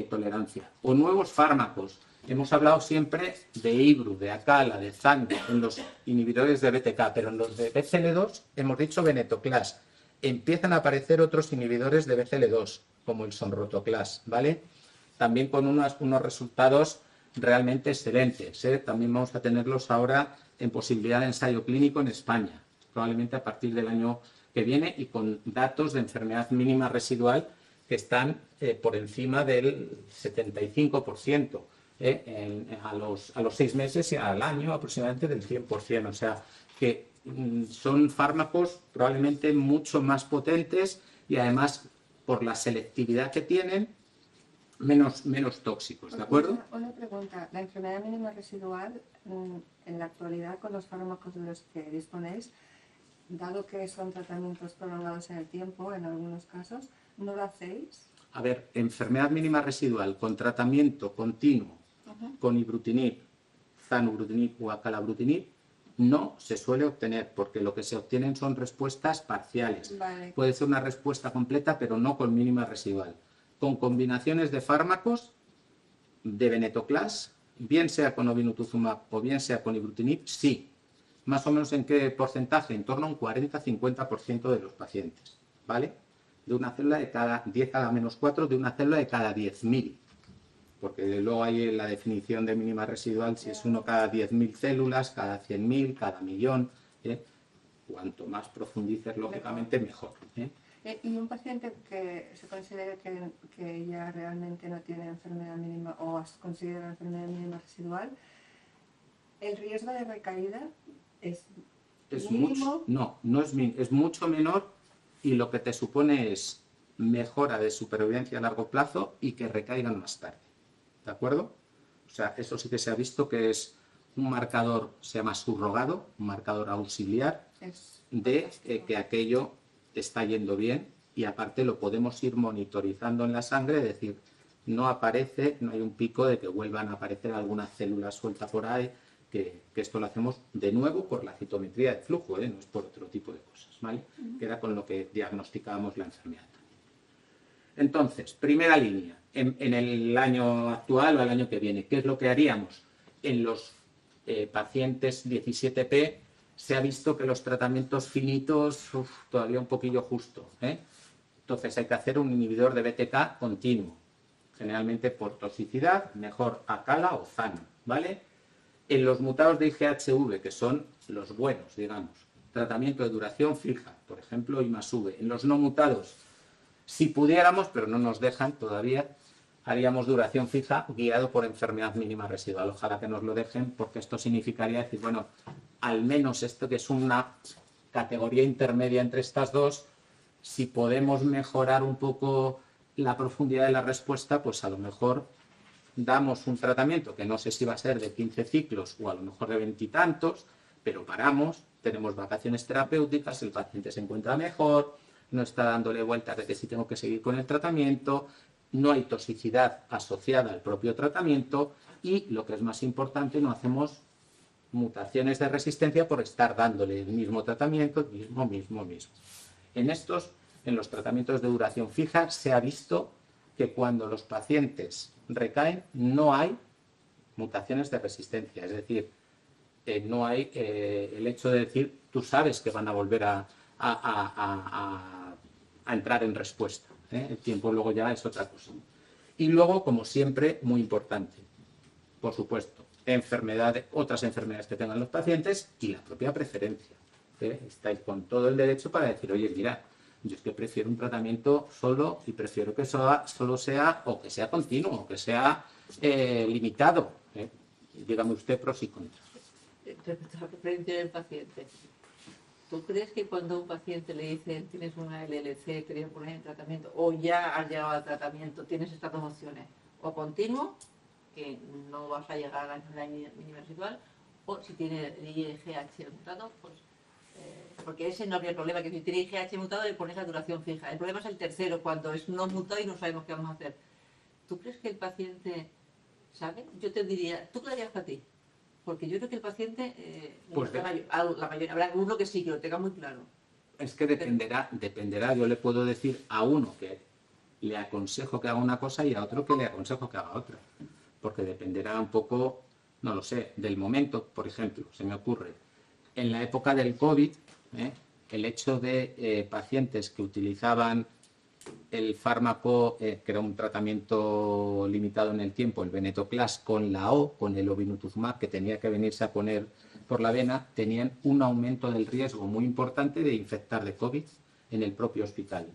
tolerancia. O nuevos fármacos. Hemos hablado siempre de Ibru, de Acala, de Zanu, en los inhibidores de BTK, pero en los de BCL2 hemos dicho venetoclax. Empiezan a aparecer otros inhibidores de BCL2, como el sonrotoclax, ¿vale? También con unos resultados realmente excelentes, ¿eh? También vamos a tenerlos ahora en posibilidad de ensayo clínico en España, probablemente a partir del año que viene, y con datos de enfermedad mínima residual que están por encima del 75%, a los 6 meses y al año aproximadamente del 100%. O sea, que son fármacos probablemente mucho más potentes y además, por la selectividad que tienen, menos tóxicos, ¿de acuerdo? Una pregunta. ¿La enfermedad mínima residual, en la actualidad, con los fármacos de los que disponéis, dado que son tratamientos prolongados en el tiempo, en algunos casos, no lo hacéis? A ver, enfermedad mínima residual con tratamiento continuo, con ibrutinib, zanubrutinib o acalabrutinib, no se suele obtener, porque lo que se obtienen son respuestas parciales. Vale. Puede ser una respuesta completa, pero no con mínima residual. Con combinaciones de fármacos de venetoclax, bien sea con obinutuzumab o bien sea con ibrutinib, sí. Más o menos en qué porcentaje, en torno a un 40-50% de los pacientes, ¿vale? De una célula de cada 10 a la menos 4, de una célula de cada 10.000. Porque luego hay la definición de mínima residual, si es uno cada 10.000 células, cada 100.000, cada millón. Cuanto más profundices, lógicamente, mejor. Y un paciente que se considere que ya realmente no tiene enfermedad mínima o considera enfermedad mínima residual, ¿el riesgo de recaída es mínimo? Es mucho menor, y lo que te supone es mejora de supervivencia a largo plazo y que recaigan más tarde. ¿De acuerdo? O sea, eso sí que se ha visto que es un marcador, se llama subrogado, un marcador auxiliar de que aquello está yendo bien, y aparte lo podemos ir monitorizando en la sangre, es decir, no hay un pico de que vuelvan a aparecer algunas células sueltas por ahí, que esto lo hacemos de nuevo por la citometría de flujo, no es por otro tipo de cosas, ¿vale? Que era con lo que diagnosticábamos la enfermedad. Entonces, primera línea, en el año actual o el año que viene, ¿qué es lo que haríamos? En los pacientes 17P se ha visto que los tratamientos finitos, todavía un poquillo justo, Entonces hay que hacer un inhibidor de BTK continuo, generalmente por toxicidad, mejor Acala o Zanu, ¿vale? En los mutados de IGHV, que son los buenos, digamos, tratamiento de duración fija, por ejemplo, I+V. En los no mutados, si pudiéramos, pero no nos dejan todavía, haríamos duración fija guiado por enfermedad mínima residual. Ojalá que nos lo dejen, porque esto significaría decir, bueno, al menos esto que es una categoría intermedia entre estas dos, si podemos mejorar un poco la profundidad de la respuesta, pues a lo mejor damos un tratamiento que no sé si va a ser de 15 ciclos o a lo mejor de 20 y tantos, pero paramos, tenemos vacaciones terapéuticas, el paciente se encuentra mejor, no está dándole vueltas de que sí tengo que seguir con el tratamiento, no hay toxicidad asociada al propio tratamiento y, lo que es más importante, no hacemos mutaciones de resistencia por estar dándole el mismo tratamiento, mismo. En en los tratamientos de duración fija se ha visto que cuando los pacientes recaen no hay mutaciones de resistencia, es decir, no hay el hecho de decir, tú sabes que van a volver a entrar en respuesta, ¿eh? El tiempo luego ya es otra cosa. Y luego, como siempre, muy importante, por supuesto, otras enfermedades que tengan los pacientes y la propia preferencia. Estáis con todo el derecho para decir, oye, mira, yo es que prefiero un tratamiento solo y prefiero que solo sea, o que sea continuo, o que sea limitado. Dígame usted pros y contras. Respecto a la preferencia del paciente, ¿tú crees que cuando a un paciente le dicen tienes una LLC, querías poner en tratamiento, o ya has llegado al tratamiento, tienes estas dos opciones, o continuo, que no vas a llegar a la enfermedad mínima residual, o si tiene el IGH mutado, pues porque ese no habría problema, que si tiene IGH mutado le pones la duración fija. El problema es el tercero, cuando es no mutado y no sabemos qué vamos a hacer. ¿Tú crees que el paciente sabe? Yo te diría, ¿tú qué le harías para ti? Porque yo creo que el paciente, Pues la mayoría, habrá uno que sí, que lo tenga muy claro. Es que dependerá, yo le puedo decir a uno que le aconsejo que haga una cosa y a otro que le aconsejo que haga otra. Porque dependerá un poco, no lo sé, del momento. Por ejemplo, se me ocurre, en la época del COVID, el hecho de pacientes que utilizaban el fármaco, que era un tratamiento limitado en el tiempo, el venetoclax con la O, con el obinutuzumab, que tenía que venirse a poner por la vena, tenían un aumento del riesgo muy importante de infectar de COVID en el propio hospital.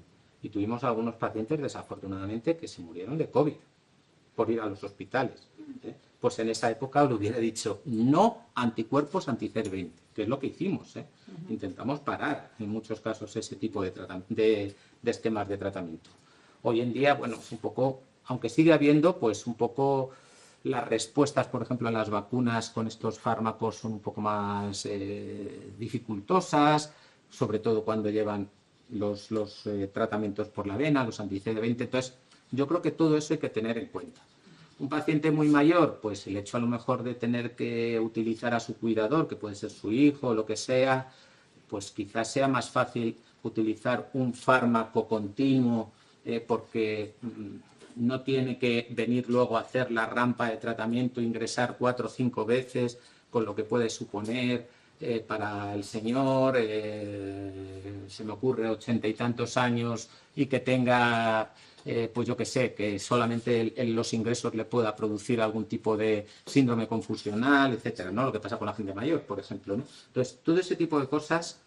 Y tuvimos algunos pacientes, desafortunadamente, que se murieron de COVID por ir a los hospitales. Pues en esa época le hubiera dicho no anticuerpos anti-CD20, que es lo que hicimos. Intentamos parar en muchos casos ese tipo de esquemas de tratamiento. Hoy en día, bueno, un poco, aunque sigue habiendo, pues un poco las respuestas, por ejemplo, a las vacunas con estos fármacos son un poco más dificultosas, sobre todo cuando llevan los tratamientos por la vena, los anti-CD20. Entonces, yo creo que todo eso hay que tener en cuenta. Un paciente muy mayor, pues el hecho a lo mejor de tener que utilizar a su cuidador, que puede ser su hijo o lo que sea, pues quizás sea más fácil utilizar un fármaco continuo porque no tiene que venir luego a hacer la rampa de tratamiento, ingresar 4 o 5 veces, con lo que puede suponer para el señor, se me ocurre 80 y tantos años y que tenga... pues yo que sé, que solamente los ingresos le pueda producir algún tipo de síndrome confusional, etcétera, ¿no? Lo que pasa con la gente mayor, por ejemplo, ¿no? Entonces, todo ese tipo de cosas,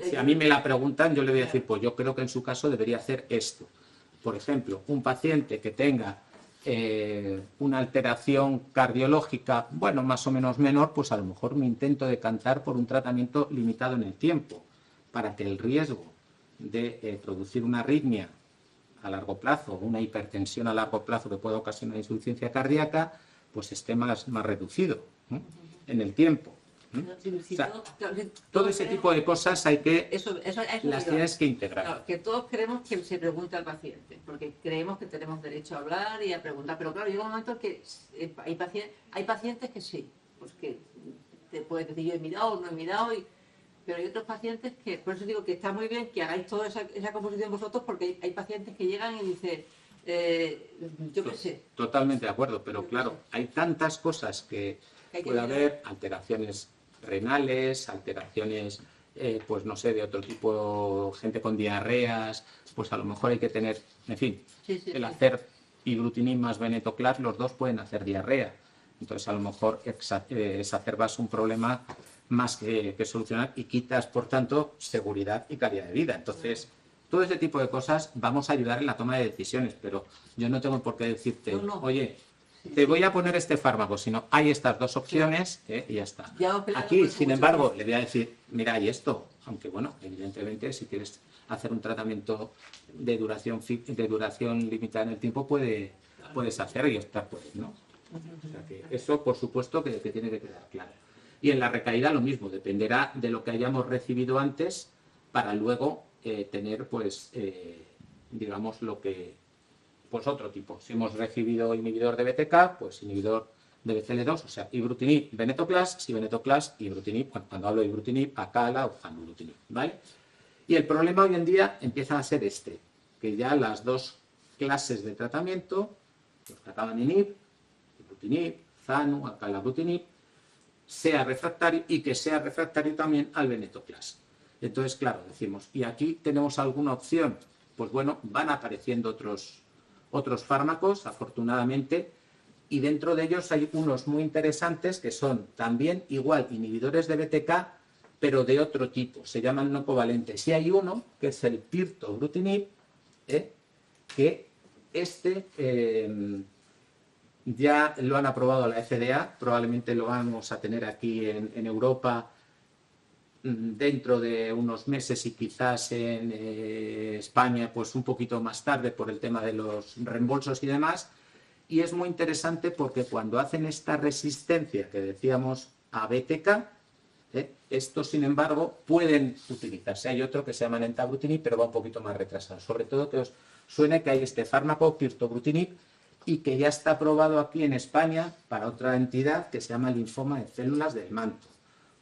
si a mí me la preguntan, yo le voy a decir, pues yo creo que en su caso debería hacer esto. Por ejemplo, un paciente que tenga una alteración cardiológica, bueno, más o menos menor, pues a lo mejor me intento decantar por un tratamiento limitado en el tiempo, para que el riesgo de producir una arritmia a largo plazo, una hipertensión a largo plazo que pueda ocasionar insuficiencia cardíaca, pues esté más reducido en el tiempo. O sea, todo ese tipo de cosas hay que las tienes que integrar. Claro, que todos queremos que se pregunte al paciente, porque creemos que tenemos derecho a hablar y a preguntar, pero claro, llega un momento que hay pacientes que sí, pues que te puedes decir yo he mirado o no he mirado, pero hay otros pacientes que, por eso digo que está muy bien que hagáis toda esa composición vosotros, porque hay pacientes que llegan y dicen, yo qué sé. Totalmente de acuerdo, pero claro, hay tantas cosas que puede haber, alteraciones renales, alteraciones, pues no sé, de otro tipo, gente con diarreas, pues a lo mejor hay que tener, en fin, hacer ibrutinib más venetoclax, los dos pueden hacer diarrea. Entonces a lo mejor exacerbas un problema más que solucionar y quitas, por tanto, seguridad y calidad de vida. Entonces, todo ese tipo de cosas vamos a ayudar en la toma de decisiones, pero yo no tengo por qué decirte, oye, te voy a poner este fármaco, sino hay estas dos opciones y ya está. Aquí, sin embargo, le voy a decir, mira, hay esto, aunque bueno, evidentemente, si quieres hacer un tratamiento de duración limitada en el tiempo, puedes hacer y estar por ahí, ¿no? O sea que eso, por supuesto, que tiene que quedar claro. Y en la recaída lo mismo, dependerá de lo que hayamos recibido antes para luego tener, pues, digamos, lo que, pues otro tipo. Si hemos recibido inhibidor de BTK, pues inhibidor de BCL2, o sea, ibrutinib, venetoclax, si venetoclax, ibrutinib, cuando hablo de ibrutinib, acala o zanubrutinib, ¿vale? Y el problema hoy en día empieza a ser que ya las dos clases de tratamiento, los cacabaninib, ibrutinib, zanu, acalabrutinib, sea refractario y que sea refractario también al venetoclax. Entonces, claro, decimos, ¿y aquí tenemos alguna opción? Pues bueno, van apareciendo otros fármacos, afortunadamente, y dentro de ellos hay unos muy interesantes que son también igual inhibidores de BTK, pero de otro tipo, se llaman no covalentes. Y hay uno, que es el pirtobrutinib, que ya lo han aprobado la FDA, probablemente lo vamos a tener aquí en Europa dentro de unos meses y quizás en España pues un poquito más tarde por el tema de los reembolsos y demás. Y es muy interesante porque cuando hacen esta resistencia que decíamos a BTK, estos sin embargo pueden utilizarse. Hay otro que se llama entabrutinib, pero va un poquito más retrasado. Sobre todo que os suene que hay este fármaco, pirtobrutinib, y que ya está aprobado aquí en España para otra entidad que se llama linfoma de células del manto.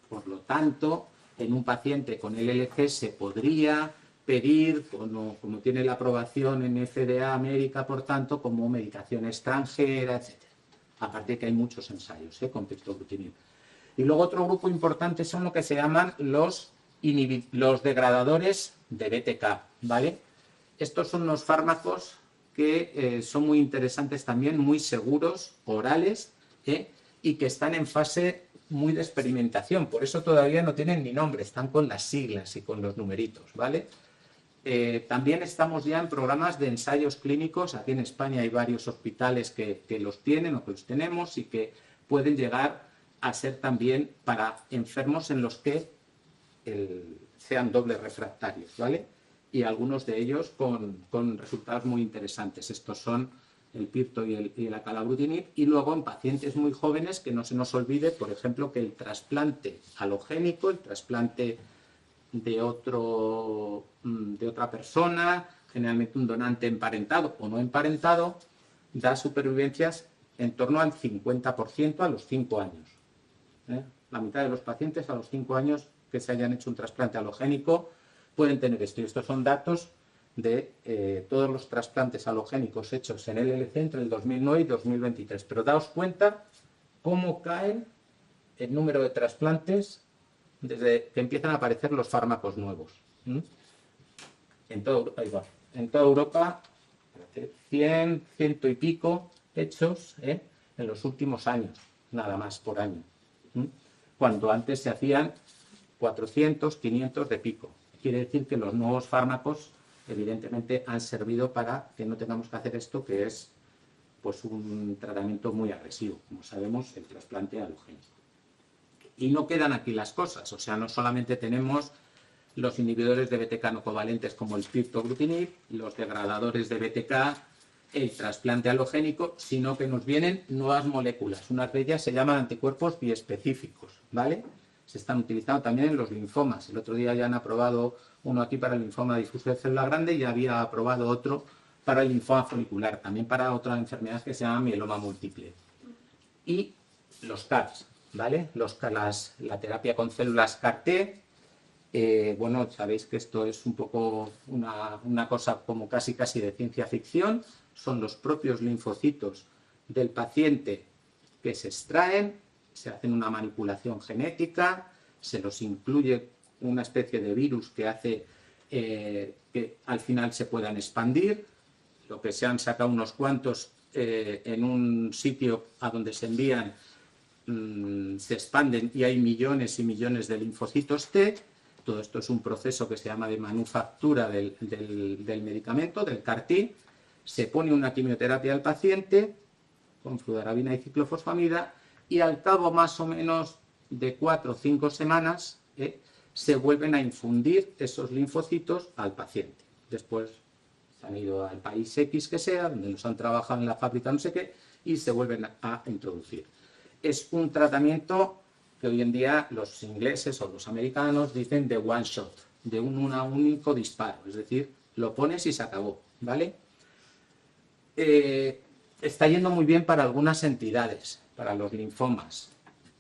Por lo tanto, en un paciente con LLC se podría pedir, como tiene la aprobación en FDA América, por tanto, como medicación extranjera, etc. Aparte que hay muchos ensayos con pirtobrutinib. Y luego otro grupo importante son lo que se llaman los degradadores de BTK, ¿vale? Estos son los fármacos que son muy interesantes también, muy seguros, orales, y que están en fase muy de experimentación. Por eso todavía no tienen ni nombre, están con las siglas y con los numeritos, ¿vale? También estamos ya en programas de ensayos clínicos. Aquí en España hay varios hospitales que los tienen o que los tenemos y que pueden llegar a ser también para enfermos en los que sean doble refractarios, ¿vale? Y algunos de ellos con resultados muy interesantes. Estos son el pirto y el acalabrutinib. Y luego en pacientes muy jóvenes, que no se nos olvide, por ejemplo, que el trasplante halogénico, el trasplante de otra persona, generalmente un donante emparentado o no emparentado, da supervivencias en torno al 50% a los 5 años. La mitad de los pacientes a los 5 años que se hayan hecho un trasplante halogénico pueden tener esto. Y estos son datos de todos los trasplantes halogénicos hechos en LLC entre el 2009 y 2023. Pero daos cuenta cómo caen el número de trasplantes desde que empiezan a aparecer los fármacos nuevos. En toda Europa, 100 y pico hechos en los últimos años, nada más por año. Cuando antes se hacían 400, 500 de pico. Quiere decir que los nuevos fármacos evidentemente han servido para que no tengamos que hacer esto, que es pues un tratamiento muy agresivo, como sabemos, el trasplante halogénico. Y no quedan aquí las cosas, o sea, no solamente tenemos los inhibidores de BTK no covalentes como el pirtobrutinib, los degradadores de BTK, el trasplante halogénico, sino que nos vienen nuevas moléculas. Unas de ellas se llaman anticuerpos biespecíficos, ¿vale? Se están utilizando también en los linfomas. El otro día ya han aprobado uno aquí para el linfoma difuso de célula grande y ya había aprobado otro para el linfoma folicular, también para otra enfermedad que se llama mieloma múltiple. Y los CARs, ¿vale? La terapia con células CAR-T, bueno, sabéis que esto es un poco una cosa como casi de ciencia ficción. Son los propios linfocitos del paciente que se extraen, se hacen una manipulación genética, se los incluye una especie de virus que hace que al final se puedan expandir. Lo que se han sacado unos cuantos en un sitio a donde se envían se expanden y hay millones y millones de linfocitos T. Todo esto es un proceso que se llama de manufactura del medicamento, del CAR-T. Se pone una quimioterapia al paciente con fludarabina y ciclofosfamida y al cabo más o menos de 4 o 5 semanas se vuelven a infundir esos linfocitos al paciente. Después se han ido al país X que sea, donde los han trabajado en la fábrica no sé qué, y se vuelven a introducir. Es un tratamiento que hoy en día los ingleses o los americanos dicen de one shot, de un único disparo, es decir, lo pones y se acabó, ¿vale? Está yendo muy bien para algunas entidades, para los linfomas,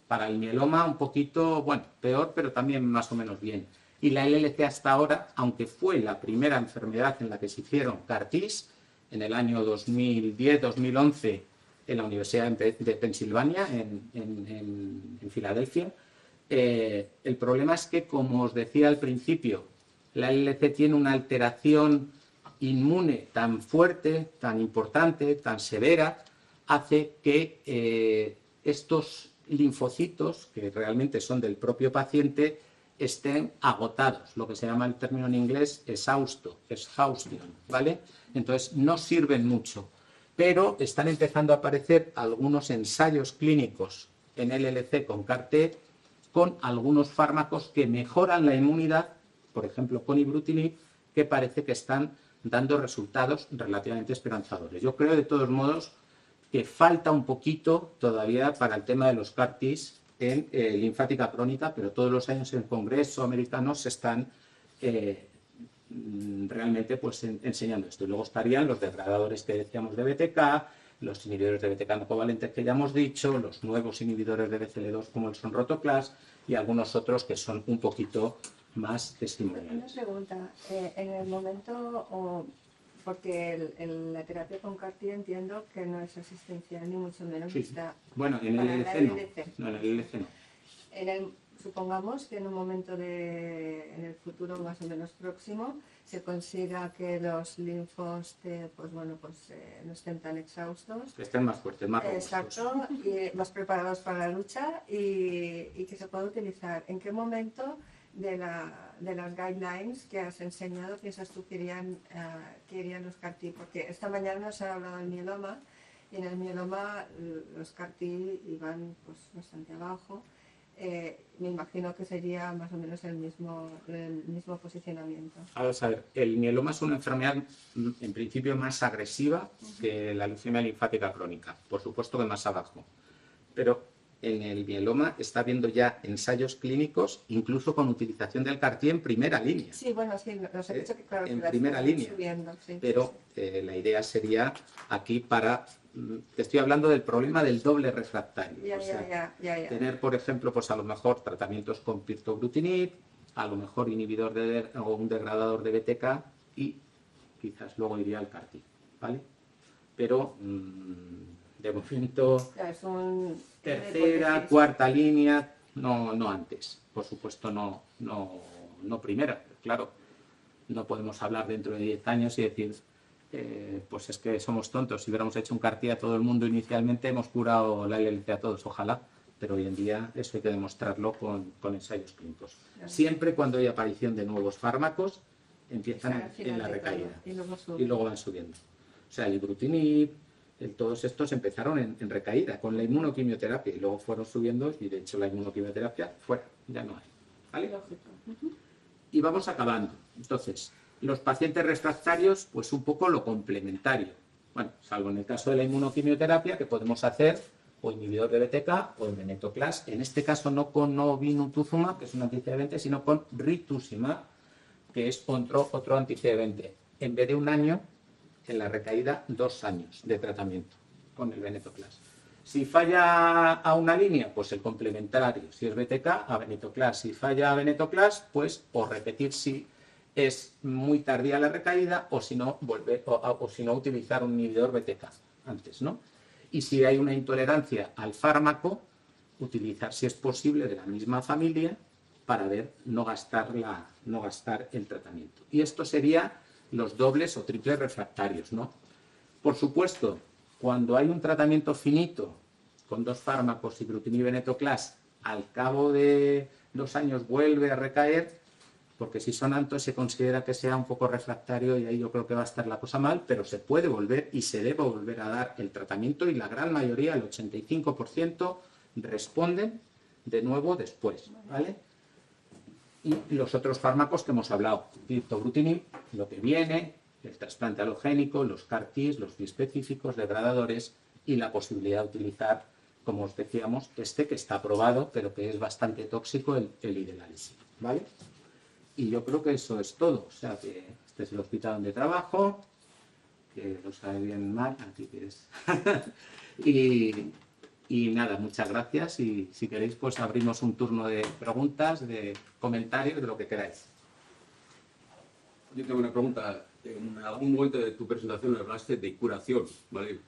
para el mieloma un poquito, bueno, peor, pero también más o menos bien. Y la LLC hasta ahora, aunque fue la primera enfermedad en la que se hicieron CAR-Ts, en el año 2010-2011, en la Universidad de Pensilvania, en Filadelfia, el problema es que, como os decía al principio, la LLC tiene una alteración inmune tan fuerte, tan importante, tan severa, hace que estos linfocitos, que realmente son del propio paciente, estén agotados, lo que se llama el término en inglés exhaustion, ¿vale? Entonces no sirven mucho, pero están empezando a aparecer algunos ensayos clínicos en LLC con CAR-T con algunos fármacos que mejoran la inmunidad, por ejemplo con ibrutinib, que parece que están dando resultados relativamente esperanzadores. Yo creo de todos modos que falta un poquito todavía para el tema de los CAR-Ts en linfática crónica, pero todos los años en el Congreso americano se están realmente pues, enseñando esto. Y luego estarían los degradadores que decíamos de BTK, los inhibidores de BTK no covalentes que ya hemos dicho, los nuevos inhibidores de BCL2 como el sonrotoclax y algunos otros que son un poquito más testimoniales. Una pregunta, en el momento, porque la terapia con CAR-T entiendo que no es asistencial ni mucho menos Sí. está... Bueno, en el LLC no. No, en el LLC no. Supongamos que en un momento en el futuro más o menos próximo se consiga que los linfos no estén tan exhaustos. Que estén más fuertes, más robustos. Exacto, y más preparados para la lucha y que se pueda utilizar. ¿En qué momento de las guidelines que has enseñado piensas tú que irían los CAR-T? Porque esta mañana nos ha hablado del mieloma y en el mieloma los CAR-T iban pues, bastante abajo. Me imagino que sería más o menos el mismo posicionamiento. Vamos a ver, el mieloma es una enfermedad en principio más agresiva que la leucemia linfática crónica, por supuesto que más abajo, pero en el mieloma está habiendo ya ensayos clínicos incluso con utilización del CAR-T en primera línea. Sí, bueno, sí, nos he dicho que claro, en que primera línea, subiendo, sí, pero la idea sería aquí te estoy hablando del problema del doble refractario. Ya. Tener, por ejemplo, pues a lo mejor tratamientos con pirtobrutinib, a lo mejor inhibidor o un degradador de BTK y quizás luego iría al CAR-T, ¿vale? Pero de momento es un tercera, cuarta línea, no antes. Por supuesto no primera, claro. No podemos hablar dentro de 10 años y decir pues es que somos tontos. Si hubiéramos hecho un CAR-T a todo el mundo inicialmente, hemos curado la LLC a todos, ojalá. Pero hoy en día eso hay que demostrarlo con ensayos clínicos. Siempre cuando hay aparición de nuevos fármacos, empiezan en la recaída y luego van subiendo. O sea, el ibrutinib, todos estos empezaron en recaída con la inmunoquimioterapia y luego fueron subiendo y de hecho la inmunoquimioterapia fuera, ya no hay. ¿Vale? Y vamos acabando. Entonces, los pacientes refractarios, pues un poco lo complementario. Bueno, salvo en el caso de la inmunoquimioterapia, que podemos hacer o inhibidor de BTK o el venetoclax, en este caso no con novinutuzumab, que es un anti-CD20, sino con rituximab, que es otro anti-CD20. En vez de un año, en la recaída, 2 años de tratamiento con el venetoclax. Si falla a una línea, pues el complementario. Si es BTK, a venetoclax. Si falla a venetoclax, pues o repetir si es muy tardía la recaída o si no utilizar un inhibidor BTK antes, ¿no? Y si hay una intolerancia al fármaco, utilizar, si es posible, de la misma familia para no gastar el tratamiento. Y esto sería los dobles o triples refractarios, ¿no? Por supuesto, cuando hay un tratamiento finito con 2 fármacos, ibrutinib y venetoclax, al cabo de 2 años vuelve a recaer, porque si son altos se considera que sea un poco refractario y ahí yo creo que va a estar la cosa mal, pero se puede volver y se debe volver a dar el tratamiento y la gran mayoría, el 85%, responden de nuevo después, ¿vale? Y los otros fármacos que hemos hablado, pirtobrutinib, lo que viene, el trasplante alogénico, los CAR-Ts, los bispecíficos, degradadores y la posibilidad de utilizar, como os decíamos, que está aprobado, pero que es bastante tóxico, el idelalisib, ¿vale? Y yo creo que eso es todo. O sea, que este es el hospital donde trabajo, que lo sabe bien mal, aquí tienes. y nada, muchas gracias. Y si queréis, pues abrimos un turno de preguntas, de comentarios, de lo que queráis. Yo tengo una pregunta. En algún momento de tu presentación hablaste de curación, ¿vale?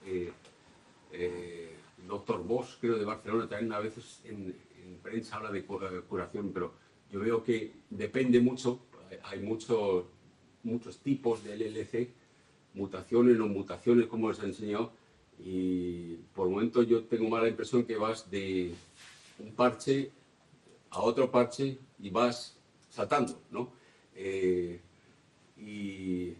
Doctor Bosch, creo, de Barcelona, también a veces en prensa habla de curación, pero yo veo que depende mucho, hay muchos tipos de LLC, mutaciones, no mutaciones, como os he enseñado, y por el momento yo tengo mala impresión que vas de un parche a otro parche y vas saltando, ¿no? Y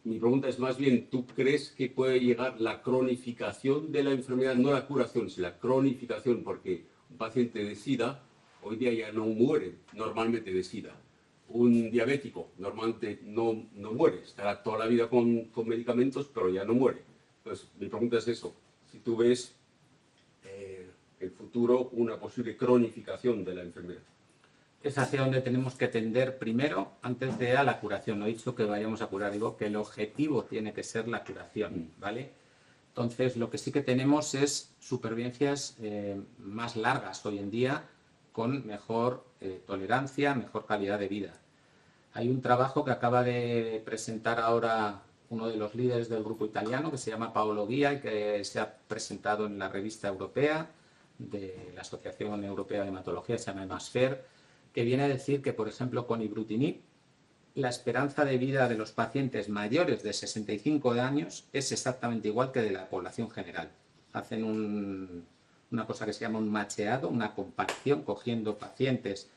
mi pregunta es más bien, ¿tú crees que puede llegar la cronificación de la enfermedad, no la curación, sino la cronificación? Porque un paciente de SIDA hoy día ya no muere normalmente de SIDA. Un diabético normalmente no muere, estará toda la vida con medicamentos, pero ya no muere. Entonces, mi pregunta es eso, si tú ves el futuro una posible cronificación de la enfermedad. Es hacia donde tenemos que tender primero, antes de a la curación. No he dicho que vayamos a curar, digo que el objetivo tiene que ser la curación, ¿vale? Entonces, lo que sí que tenemos es supervivencias más largas hoy en día, con mejor tolerancia, mejor calidad de vida. Hay un trabajo que acaba de presentar ahora uno de los líderes del grupo italiano, que se llama Paolo Guia, y que se ha presentado en la revista europea de la Asociación Europea de Hematología, se llama Hemasfer, que viene a decir que, por ejemplo, con ibrutinib, la esperanza de vida de los pacientes mayores de 65 años es exactamente igual que de la población general. Hacen una cosa que se llama un macheado, una comparación, cogiendo pacientes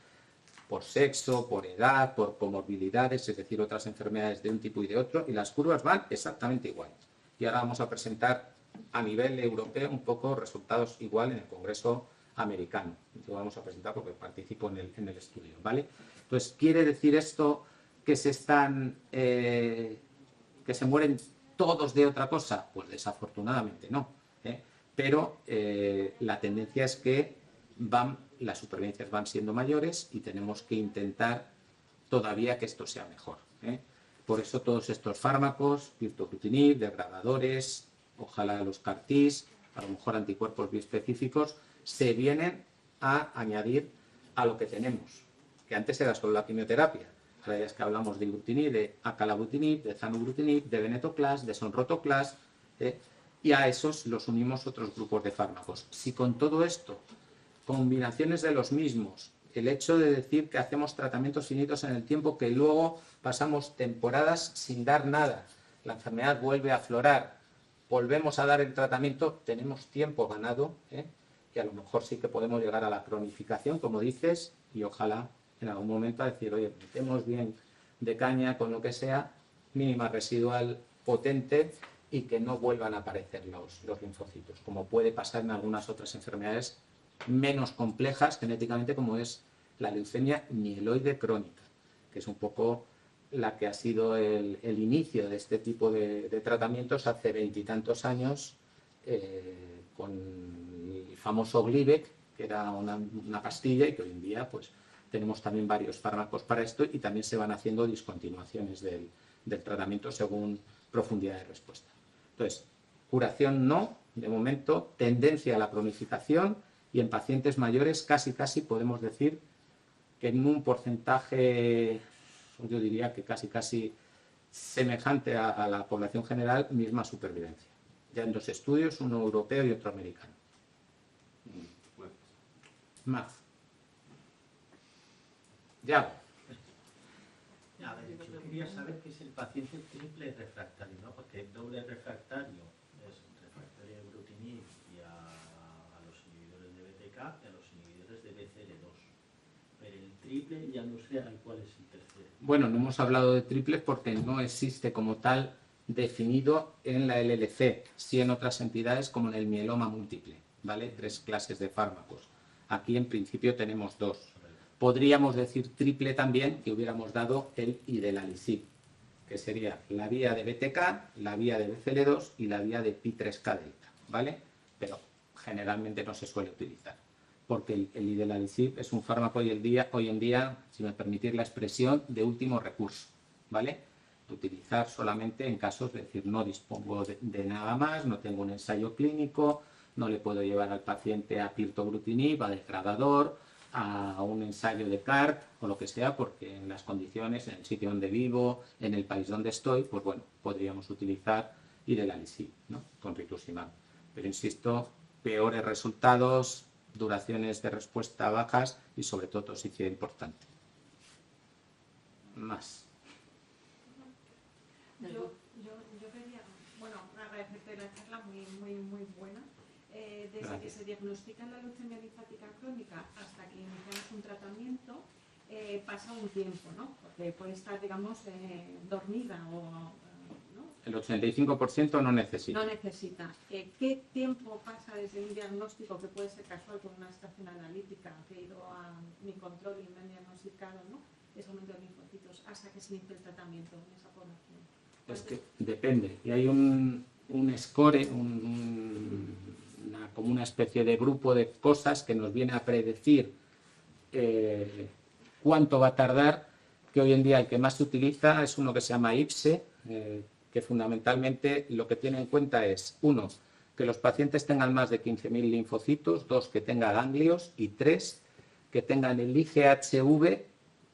por sexo, por edad, por comorbilidades, es decir, otras enfermedades de un tipo y de otro, y las curvas van exactamente igual. Y ahora vamos a presentar a nivel europeo un poco resultados igual en el Congreso americano. Lo vamos a presentar porque participo en el estudio, ¿vale? Entonces, ¿quiere decir esto que que se mueren todos de otra cosa? Pues desafortunadamente no, ¿eh? Pero la tendencia es que las supervivencias van siendo mayores y tenemos que intentar todavía que esto sea mejor, ¿eh? Por eso todos estos fármacos, pirtobrutinib, degradadores, ojalá los CAR-Ts, a lo mejor anticuerpos biespecíficos, se vienen a añadir a lo que tenemos, que antes era solo la quimioterapia. Ahora ya es que hablamos de ibrutinib, de acalabrutinib, de zanubrutinib, de venetoclax, de sonrotoclax, y a esos los unimos otros grupos de fármacos. Si con todo esto, combinaciones de los mismos, el hecho de decir que hacemos tratamientos finitos en el tiempo, que luego pasamos temporadas sin dar nada, la enfermedad vuelve a aflorar, volvemos a dar el tratamiento, tenemos tiempo ganado, y a lo mejor sí que podemos llegar a la cronificación, como dices, y ojalá en algún momento a decir, oye, metemos bien de caña con lo que sea, mínima residual potente, y que no vuelvan a aparecer los linfocitos, como puede pasar en algunas otras enfermedades menos complejas genéticamente, como es la leucemia mieloide crónica, que es un poco la que ha sido el inicio de este tipo de tratamientos hace 20 y tantos años, con el famoso Glivec, que era una pastilla, y que hoy en día pues tenemos también varios fármacos para esto, y también se van haciendo discontinuaciones del tratamiento según profundidad de respuesta. Entonces, curación no, de momento, tendencia a la cronificación, y en pacientes mayores casi podemos decir que en un porcentaje, yo diría que casi semejante a la población general, misma supervivencia. Ya en 2 estudios, uno europeo y otro americano. Bueno. Más. Ya. A ver, yo quería saber qué es el paciente triple refractario, ¿no? Porque doble refractario es refractario a ibrutinib y a los inhibidores de BTK y a los inhibidores de BCL2. Pero el triple ya no sé cuál es el tercero. Bueno, no hemos hablado de triples porque no existe como tal definido en la LLC, sí en otras entidades como en el mieloma múltiple, ¿vale? 3 clases de fármacos. Aquí en principio tenemos 2. Podríamos decir triple también, que hubiéramos dado el idelalisib, que sería la vía de BTK, la vía de BCL2 y la vía de Pi3K delta, ¿vale? Pero generalmente no se suele utilizar, porque el idelalisib es un fármaco hoy en día, si me permitís la expresión, de último recurso, ¿vale? De utilizar solamente en casos de decir, no dispongo de nada más, no tengo un ensayo clínico, no le puedo llevar al paciente a pirtobrutinib, a degradador, a un ensayo de CART o lo que sea, porque en las condiciones, en el sitio donde vivo, en el país donde estoy, pues bueno, podríamos utilizar Idelalisib, ¿no? Con rituximab. Pero insisto, peores resultados, duraciones de respuesta bajas y sobre todo toxicidad importante. Más. Yo quería, bueno, agradecerte la charla muy buena. Desde Gracias. que se diagnostica la leucemia linfática crónica hasta que iniciamos un tratamiento, pasa un tiempo, ¿no? Porque puede estar, digamos, dormida o... ¿no? El 85% no necesita. No necesita. ¿Qué tiempo pasa desde un diagnóstico que puede ser casual con una estación analítica, que he ido a mi control y me han diagnosticado, ¿no? Ese aumento de linfocitos, hasta que se inicie el tratamiento en esa población? Es que depende. Y hay un score, como una especie de grupo de cosas que nos viene a predecir cuánto va a tardar, que hoy en día el que más se utiliza es uno que se llama IPSE, que fundamentalmente lo que tiene en cuenta es, 1, que los pacientes tengan más de 15.000 linfocitos, 2, que tengan ganglios y 3, que tengan el IGHV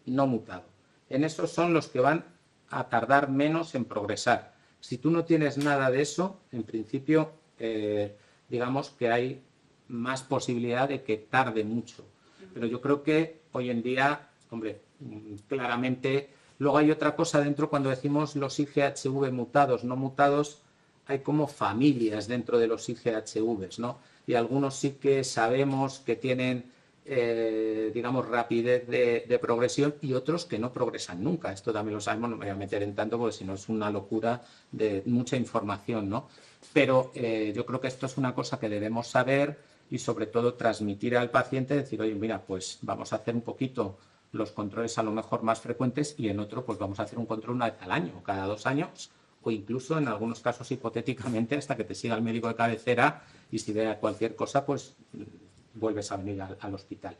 no mutado. En esos son los que van a tardar menos en progresar. Si tú no tienes nada de eso, en principio, digamos que hay más posibilidad de que tarde mucho. Pero yo creo que hoy en día, hombre, claramente, luego hay otra cosa dentro cuando decimos los IGHV mutados, no mutados, hay como familias dentro de los IGHVs, ¿no? Y algunos sí que sabemos que tienen, digamos, rapidez de progresión y otros que no progresan nunca. Esto también lo sabemos, no me voy a meter en tanto porque si no es una locura de mucha información, ¿no? Pero yo creo que esto es una cosa que debemos saber y sobre todo transmitir al paciente, decir, oye, mira, pues vamos a hacer un poquito los controles a lo mejor más frecuentes y en otro pues vamos a hacer un control una vez al año o cada 2 años o incluso en algunos casos hipotéticamente hasta que te siga el médico de cabecera y si vea cualquier cosa pues vuelves a venir al hospital.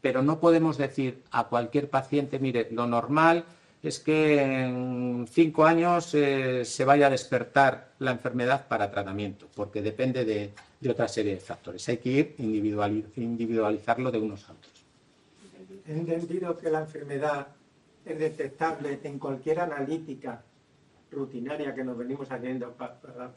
Pero no podemos decir a cualquier paciente, mire, lo normal es que en 5 años se vaya a despertar la enfermedad para tratamiento, porque depende de otra serie de factores. Hay que ir individualizarlo de unos a otros. He entendido que la enfermedad es detectable en cualquier analítica rutinaria que nos venimos haciendo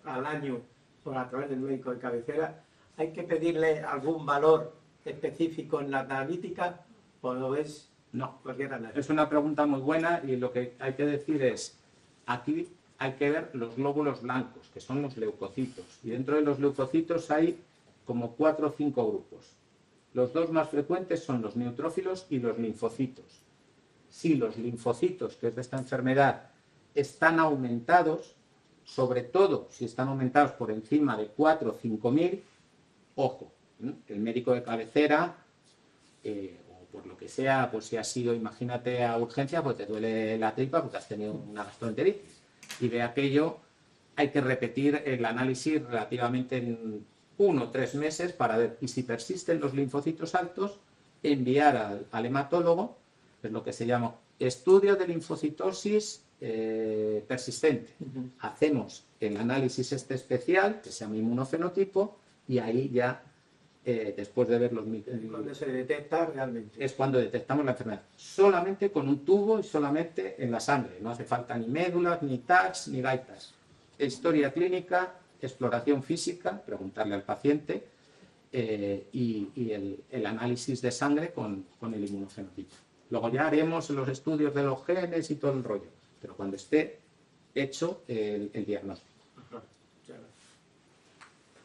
al año por a través del médico de cabecera. ¿Hay que pedirle algún valor específico en la analítica o lo es No, cualquier analítica? es una pregunta muy buena y lo que hay que decir es, aquí hay que ver los glóbulos blancos, que son los leucocitos, y dentro de los leucocitos hay como 4 o 5 grupos. Los 2 más frecuentes son los neutrófilos y los linfocitos. Si los linfocitos, que es de esta enfermedad, están aumentados, sobre todo si están aumentados por encima de 4 o 5.000, ojo, el médico de cabecera, o por lo que sea, pues si has ido, imagínate, a urgencia, pues te duele la tripa porque has tenido una gastroenteritis. Y de aquello hay que repetir el análisis relativamente en 1 o 3 meses para ver, y si persisten los linfocitos altos, enviar al hematólogo, que es lo que se llama estudio de linfocitosis persistente. Hacemos el análisis este especial, que se llama inmunofenotipo, y ahí ya, después de ver los... Cuando se detecta realmente. Es cuando detectamos la enfermedad. Solamente con un tubo y solamente en la sangre. No hace falta ni médulas, ni TACs, ni gaitas. Historia clínica, exploración física, preguntarle al paciente, y el análisis de sangre con el inmunofenotipo. Luego ya haremos los estudios de los genes y todo el rollo, pero cuando esté hecho el diagnóstico.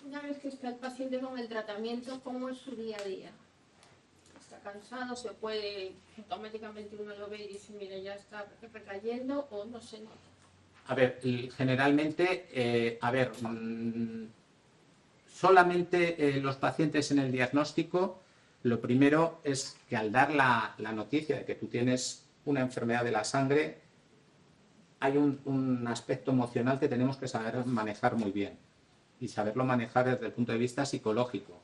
Una vez que está el paciente con el tratamiento, ¿cómo es su día a día? ¿Está cansado? ¿Se puede, automáticamente uno lo ve y dice, mira, ya está recayendo o no se nota? A ver, generalmente, solamente los pacientes en el diagnóstico, lo primero es que al dar la noticia de que tú tienes una enfermedad de la sangre, hay un aspecto emocional que tenemos que saber manejar muy bien y saberlo manejar desde el punto de vista psicológico.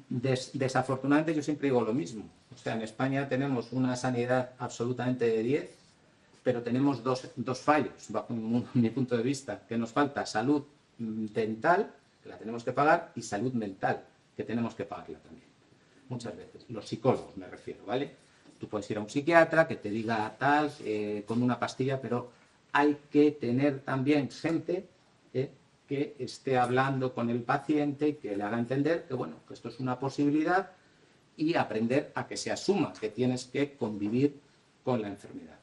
Desafortunadamente yo siempre digo lo mismo. O sea, en España tenemos una sanidad absolutamente de 10, pero tenemos dos fallos, bajo mi punto de vista, que nos falta salud dental, que la tenemos que pagar, y salud mental, que tenemos que pagarla también. muchas veces. Los psicólogos me refiero, ¿vale? Tú puedes ir a un psiquiatra que te diga tal, con una pastilla, pero hay que tener también gente que esté hablando con el paciente y que le haga entender que, bueno, que esto es una posibilidad y aprender a que se asuma que tienes que convivir con la enfermedad.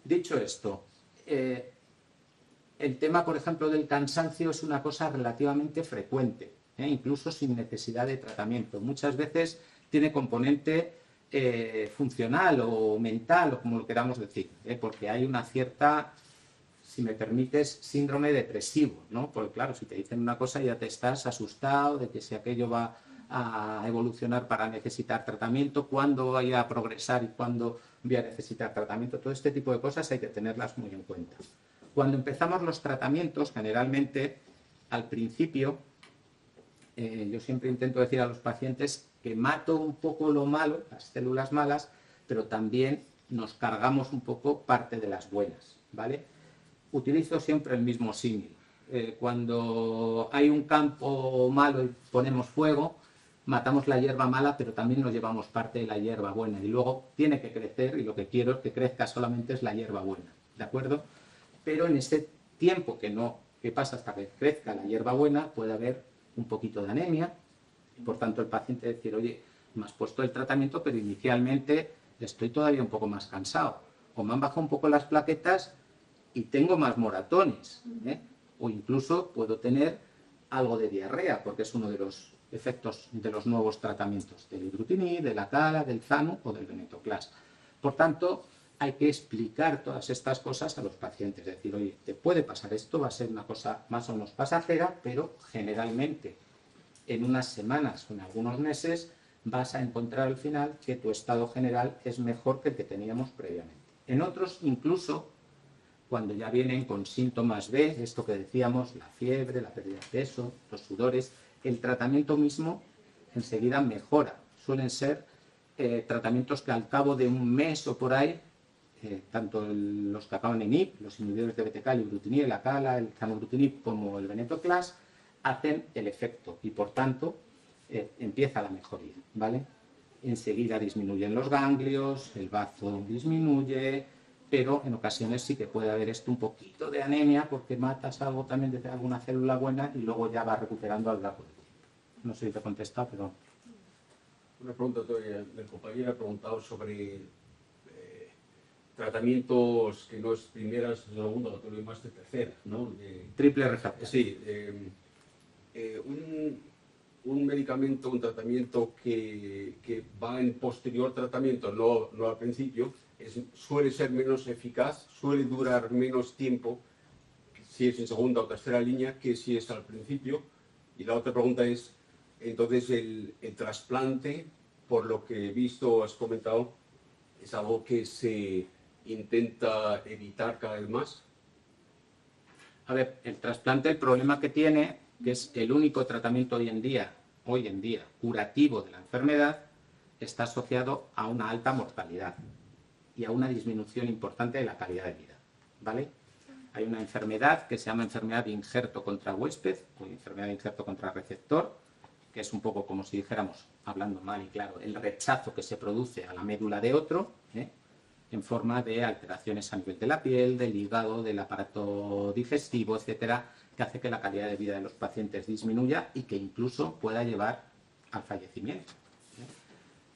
Dicho esto, el tema, por ejemplo, del cansancio es una cosa relativamente frecuente, incluso sin necesidad de tratamiento. Muchas veces tiene componente funcional o mental, o como lo queramos decir, porque hay una cierta, si me permites, síndrome depresivo, ¿no? Porque claro, si te dicen una cosa ya te estás asustado de que si aquello va a evolucionar para necesitar tratamiento, cuándo vaya a progresar y cuándo voy a necesitar tratamiento. Todo este tipo de cosas hay que tenerlas muy en cuenta. Cuando empezamos los tratamientos, generalmente, al principio, yo siempre intento decir a los pacientes que mato un poco lo malo, las células malas, pero también nos cargamos un poco parte de las buenas, ¿vale? Utilizo siempre el mismo símil. Cuando hay un campo malo y ponemos fuego, matamos la hierba mala, pero también nos llevamos parte de la hierba buena. Y luego tiene que crecer, y lo que quiero es que crezca solamente es la hierba buena, ¿de acuerdo? Pero en ese tiempo que pasa hasta que crezca la hierba buena, puede haber un poquito de anemia, y por tanto el paciente decir, oye, me has puesto el tratamiento, pero inicialmente estoy todavía un poco más cansado, o me han bajado un poco las plaquetas y tengo más moratones, o incluso puedo tener algo de diarrea, porque es uno de los efectos de los nuevos tratamientos, del ibrutinib, de la cala, del zanu o del venetoclax. Por tanto, hay que explicar todas estas cosas a los pacientes, decir, oye, te puede pasar esto, va a ser una cosa más o menos pasajera, pero generalmente en unas semanas o en algunos meses vas a encontrar al final que tu estado general es mejor que el que teníamos previamente. En otros, incluso, cuando ya vienen con síntomas B, esto que decíamos, la fiebre, la pérdida de peso, los sudores, el tratamiento mismo enseguida mejora. Suelen ser tratamientos que al cabo de un mes o por ahí, tanto los que acaban en IP, los inhibidores de BTK, el ibrutinib, la cala, el zanubrutinib como el venetoclax, hacen el efecto y por tanto empieza la mejoría, ¿vale? Enseguida disminuyen los ganglios, el bazo disminuye, pero en ocasiones sí que puede haber esto un poquito de anemia porque matas algo también de alguna célula buena y luego ya va recuperando al largo del tiempo. No sé si te he contestado, pero... Una pregunta todavía. El compañero ha preguntado sobre tratamientos que no es primera, segunda, o más de tercera, ¿no? Triple refractario. Sí. Un medicamento, un tratamiento que va en posterior tratamiento, no al principio, suele ser menos eficaz, suele durar menos tiempo si es en segunda o tercera línea que si es al principio. Y la otra pregunta es, entonces el trasplante, por lo que he visto, has comentado, es algo que se intenta evitar cada vez más. A ver, el trasplante, el problema que tiene, que es el único tratamiento hoy en día, curativo de la enfermedad, está asociado a una alta mortalidad y a una disminución importante de la calidad de vida, ¿vale? Hay una enfermedad que se llama enfermedad de injerto contra huésped o enfermedad de injerto contra receptor, que es un poco como si dijéramos, hablando mal y claro, el rechazo que se produce a la médula de otro, en forma de alteraciones a nivel de la piel, del hígado, del aparato digestivo, etcétera, que hace que la calidad de vida de los pacientes disminuya y que incluso pueda llevar al fallecimiento.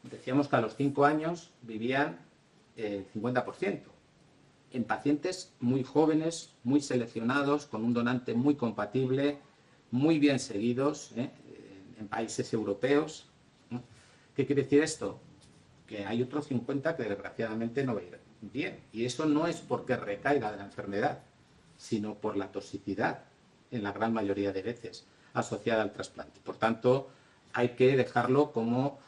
Decíamos que a los 5 años vivían el 50%. En pacientes muy jóvenes, muy seleccionados, con un donante muy compatible, muy bien seguidos, en países europeos. ¿Qué quiere decir esto? Que hay otros 50 que desgraciadamente no va a ir bien. Y eso no es porque recaiga de la enfermedad, sino por la toxicidad, en la gran mayoría de veces, asociada al trasplante. Por tanto, hay que dejarlo como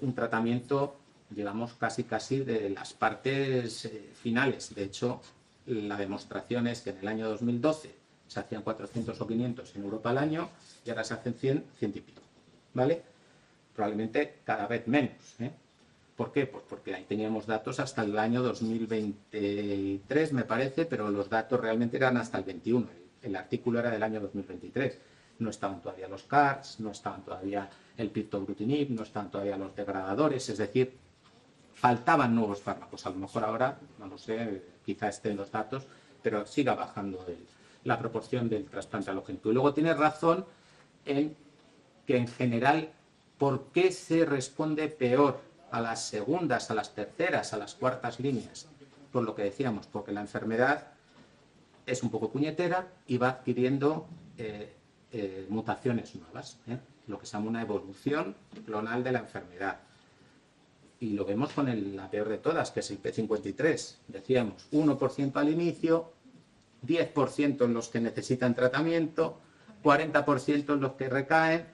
un tratamiento, digamos, casi de las partes finales. De hecho, la demostración es que en el año 2012 se hacían 400 o 500 en Europa al año y ahora se hacen 100 y pico, ¿vale? Probablemente cada vez menos, ¿Por qué? Pues porque ahí teníamos datos hasta el año 2023, me parece, pero los datos realmente eran hasta el 21. El artículo era del año 2023. No estaban todavía los CARs, no estaban todavía el pirtobrutinib, no están todavía los degradadores, es decir, faltaban nuevos fármacos. A lo mejor ahora, no lo sé, quizá estén los datos, pero siga bajando la proporción del trasplante alogénico. Y luego tienes razón en que en general, ¿por qué se responde peor a las segundas, a las terceras, a las cuartas líneas? Por lo que decíamos, porque la enfermedad es un poco puñetera y va adquiriendo mutaciones nuevas, lo que se llama una evolución clonal de la enfermedad. Y lo vemos con la peor de todas, que es el P53. Decíamos, 1% al inicio, 10% en los que necesitan tratamiento, 40% en los que recaen,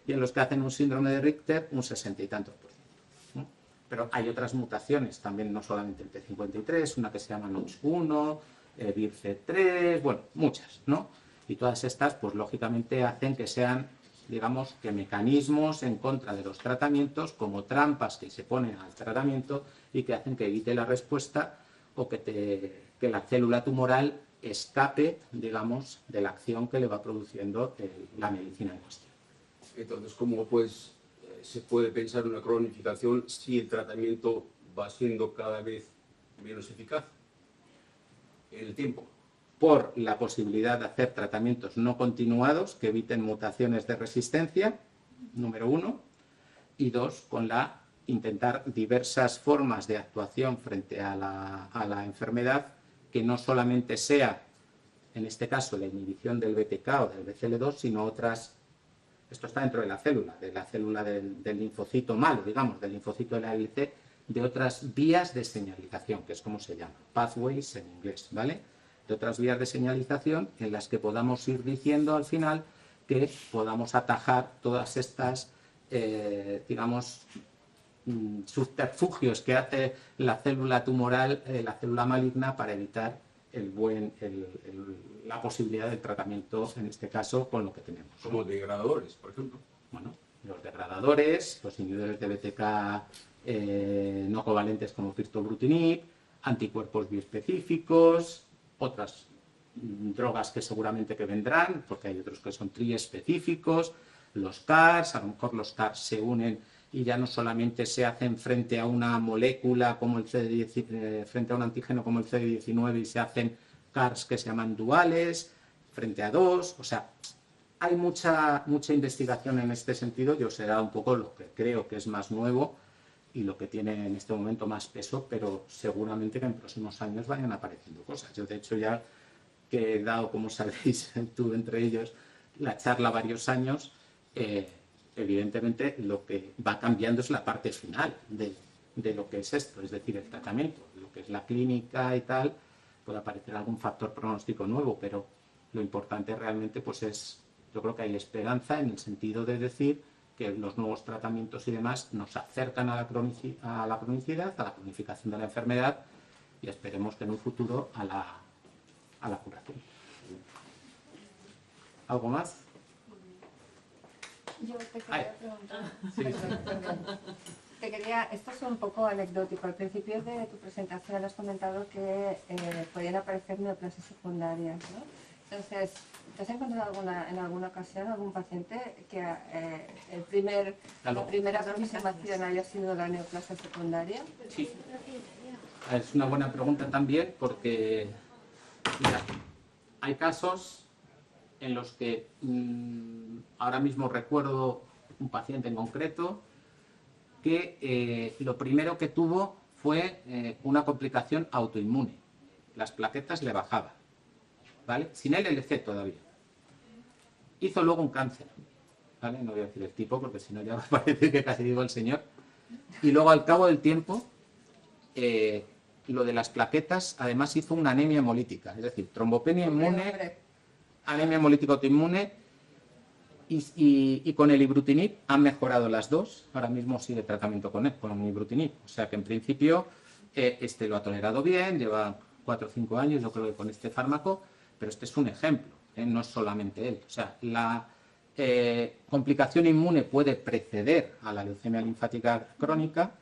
y en los que hacen un síndrome de Richter, un 60 y tantos por ciento. Pero hay otras mutaciones, también no solamente el P53, una que se llama NOX1, BIRC3, bueno, muchas, ¿no? Y todas estas, pues lógicamente hacen que sean, digamos, que mecanismos en contra de los tratamientos, como trampas que se ponen al tratamiento y que hacen que evite la respuesta o que la célula tumoral escape, digamos, de la acción que le va produciendo la medicina en cuestión. Entonces, ¿cómo pues se puede pensar en una cronificación si el tratamiento va siendo cada vez menos eficaz en el tiempo? Por la posibilidad de hacer tratamientos no continuados que eviten mutaciones de resistencia, número 1, y 2, con intentar diversas formas de actuación frente a la enfermedad, que no solamente sea, en este caso, la inhibición del BTK o del BCL2, sino otras. Esto está dentro de la célula del linfocito malo, digamos, del linfocito de la ALC, de otras vías de señalización, que es como se llama, pathways en inglés, ¿vale? De otras vías de señalización en las que podamos ir diciendo al final que podamos atajar todas estas, digamos, subterfugios que hace la célula tumoral, la célula maligna, para evitar la posibilidad del tratamiento, en este caso, con lo que tenemos. Como degradadores, por ejemplo. Bueno, los degradadores, los inhibidores de BTK no covalentes como pirtobrutinib, anticuerpos biespecíficos, otras drogas que seguramente que vendrán, porque hay otros que son triespecíficos, los CARs, a lo mejor los CARs se unen y ya no solamente se hacen frente a una molécula como el frente a un antígeno como el CD19 y se hacen CARs que se llaman duales, frente a dos, o sea, hay mucha investigación en este sentido. Yo os he dado un poco lo que creo que es más nuevo y lo que tiene en este momento más peso, pero seguramente que en próximos años vayan apareciendo cosas. Yo, de hecho, ya que he dado, como sabéis, tú entre ellos, la charla varios años, evidentemente lo que va cambiando es la parte final de lo que es esto, es decir, el tratamiento, lo que es la clínica y tal. Puede aparecer algún factor pronóstico nuevo, pero lo importante realmente pues es, yo creo que hay esperanza en el sentido de decir que los nuevos tratamientos y demás nos acercan a la cronicidad, a la cronificación de la enfermedad, y esperemos que en un futuro a la curación. ¿Algo más? Yo te quería preguntar. Esto es un poco anecdótico. Al principio de tu presentación has comentado que podían aparecer neoplasias secundarias, ¿no? Entonces, ¿te has encontrado en alguna ocasión algún paciente que la primera aproximación haya sido la neoplasia secundaria? Sí. Es una buena pregunta también, porque mira, hay casos en los que ahora mismo recuerdo un paciente en concreto que lo primero que tuvo fue una complicación autoinmune. Las plaquetas le bajaban, ¿vale? Sin LLC todavía. Hizo luego un cáncer, ¿vale? No voy a decir el tipo porque si no ya va a parecer que casi digo el señor. Y luego, al cabo del tiempo, lo de las plaquetas, además hizo una anemia hemolítica, es decir, trombopenia inmune, anemia hemolítica autoinmune, y con el ibrutinib han mejorado las dos. Ahora mismo sigue tratamiento con ibrutinib, o sea que en principio lo ha tolerado bien, lleva 4 o 5 años, yo creo que con este fármaco, pero este es un ejemplo, no es solamente él. O sea, la complicación inmune puede preceder a la leucemia linfática crónica,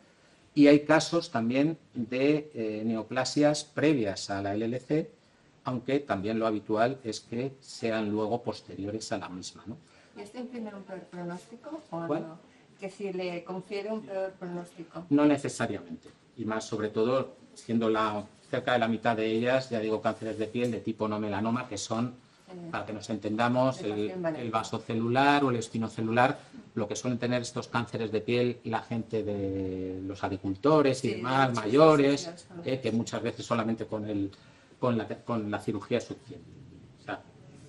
y hay casos también de neoplasias previas a la LLC, aunque también lo habitual es que sean luego posteriores a la misma, ¿no? ¿Y esto imprime un peor pronóstico o ¿Cuál? no? Que si le confiere un peor pronóstico. No necesariamente, y más sobre todo siendo cerca de la mitad de ellas, ya digo, cánceres de piel de tipo no melanoma, que son, para que nos entendamos, el vasocelular o el espinocelular, lo que suelen tener estos cánceres de piel la gente de los agricultores y demás, mayores, que muchas veces solamente con la cirugía es suficiente. O sea,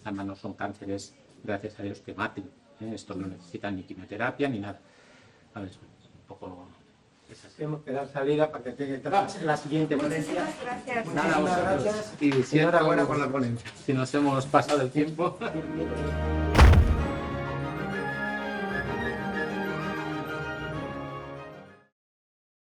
además no son cánceres, gracias a Dios, que maten. Estos no necesitan ni quimioterapia ni nada. A ver, un poco... Tenemos que dar salida para que tenga que estar la siguiente ponencia. Muchas gracias. Nada, a Muchas vosotros. gracias. Y siento Enhorabuena por la ponencia. si nos hemos pasado el tiempo.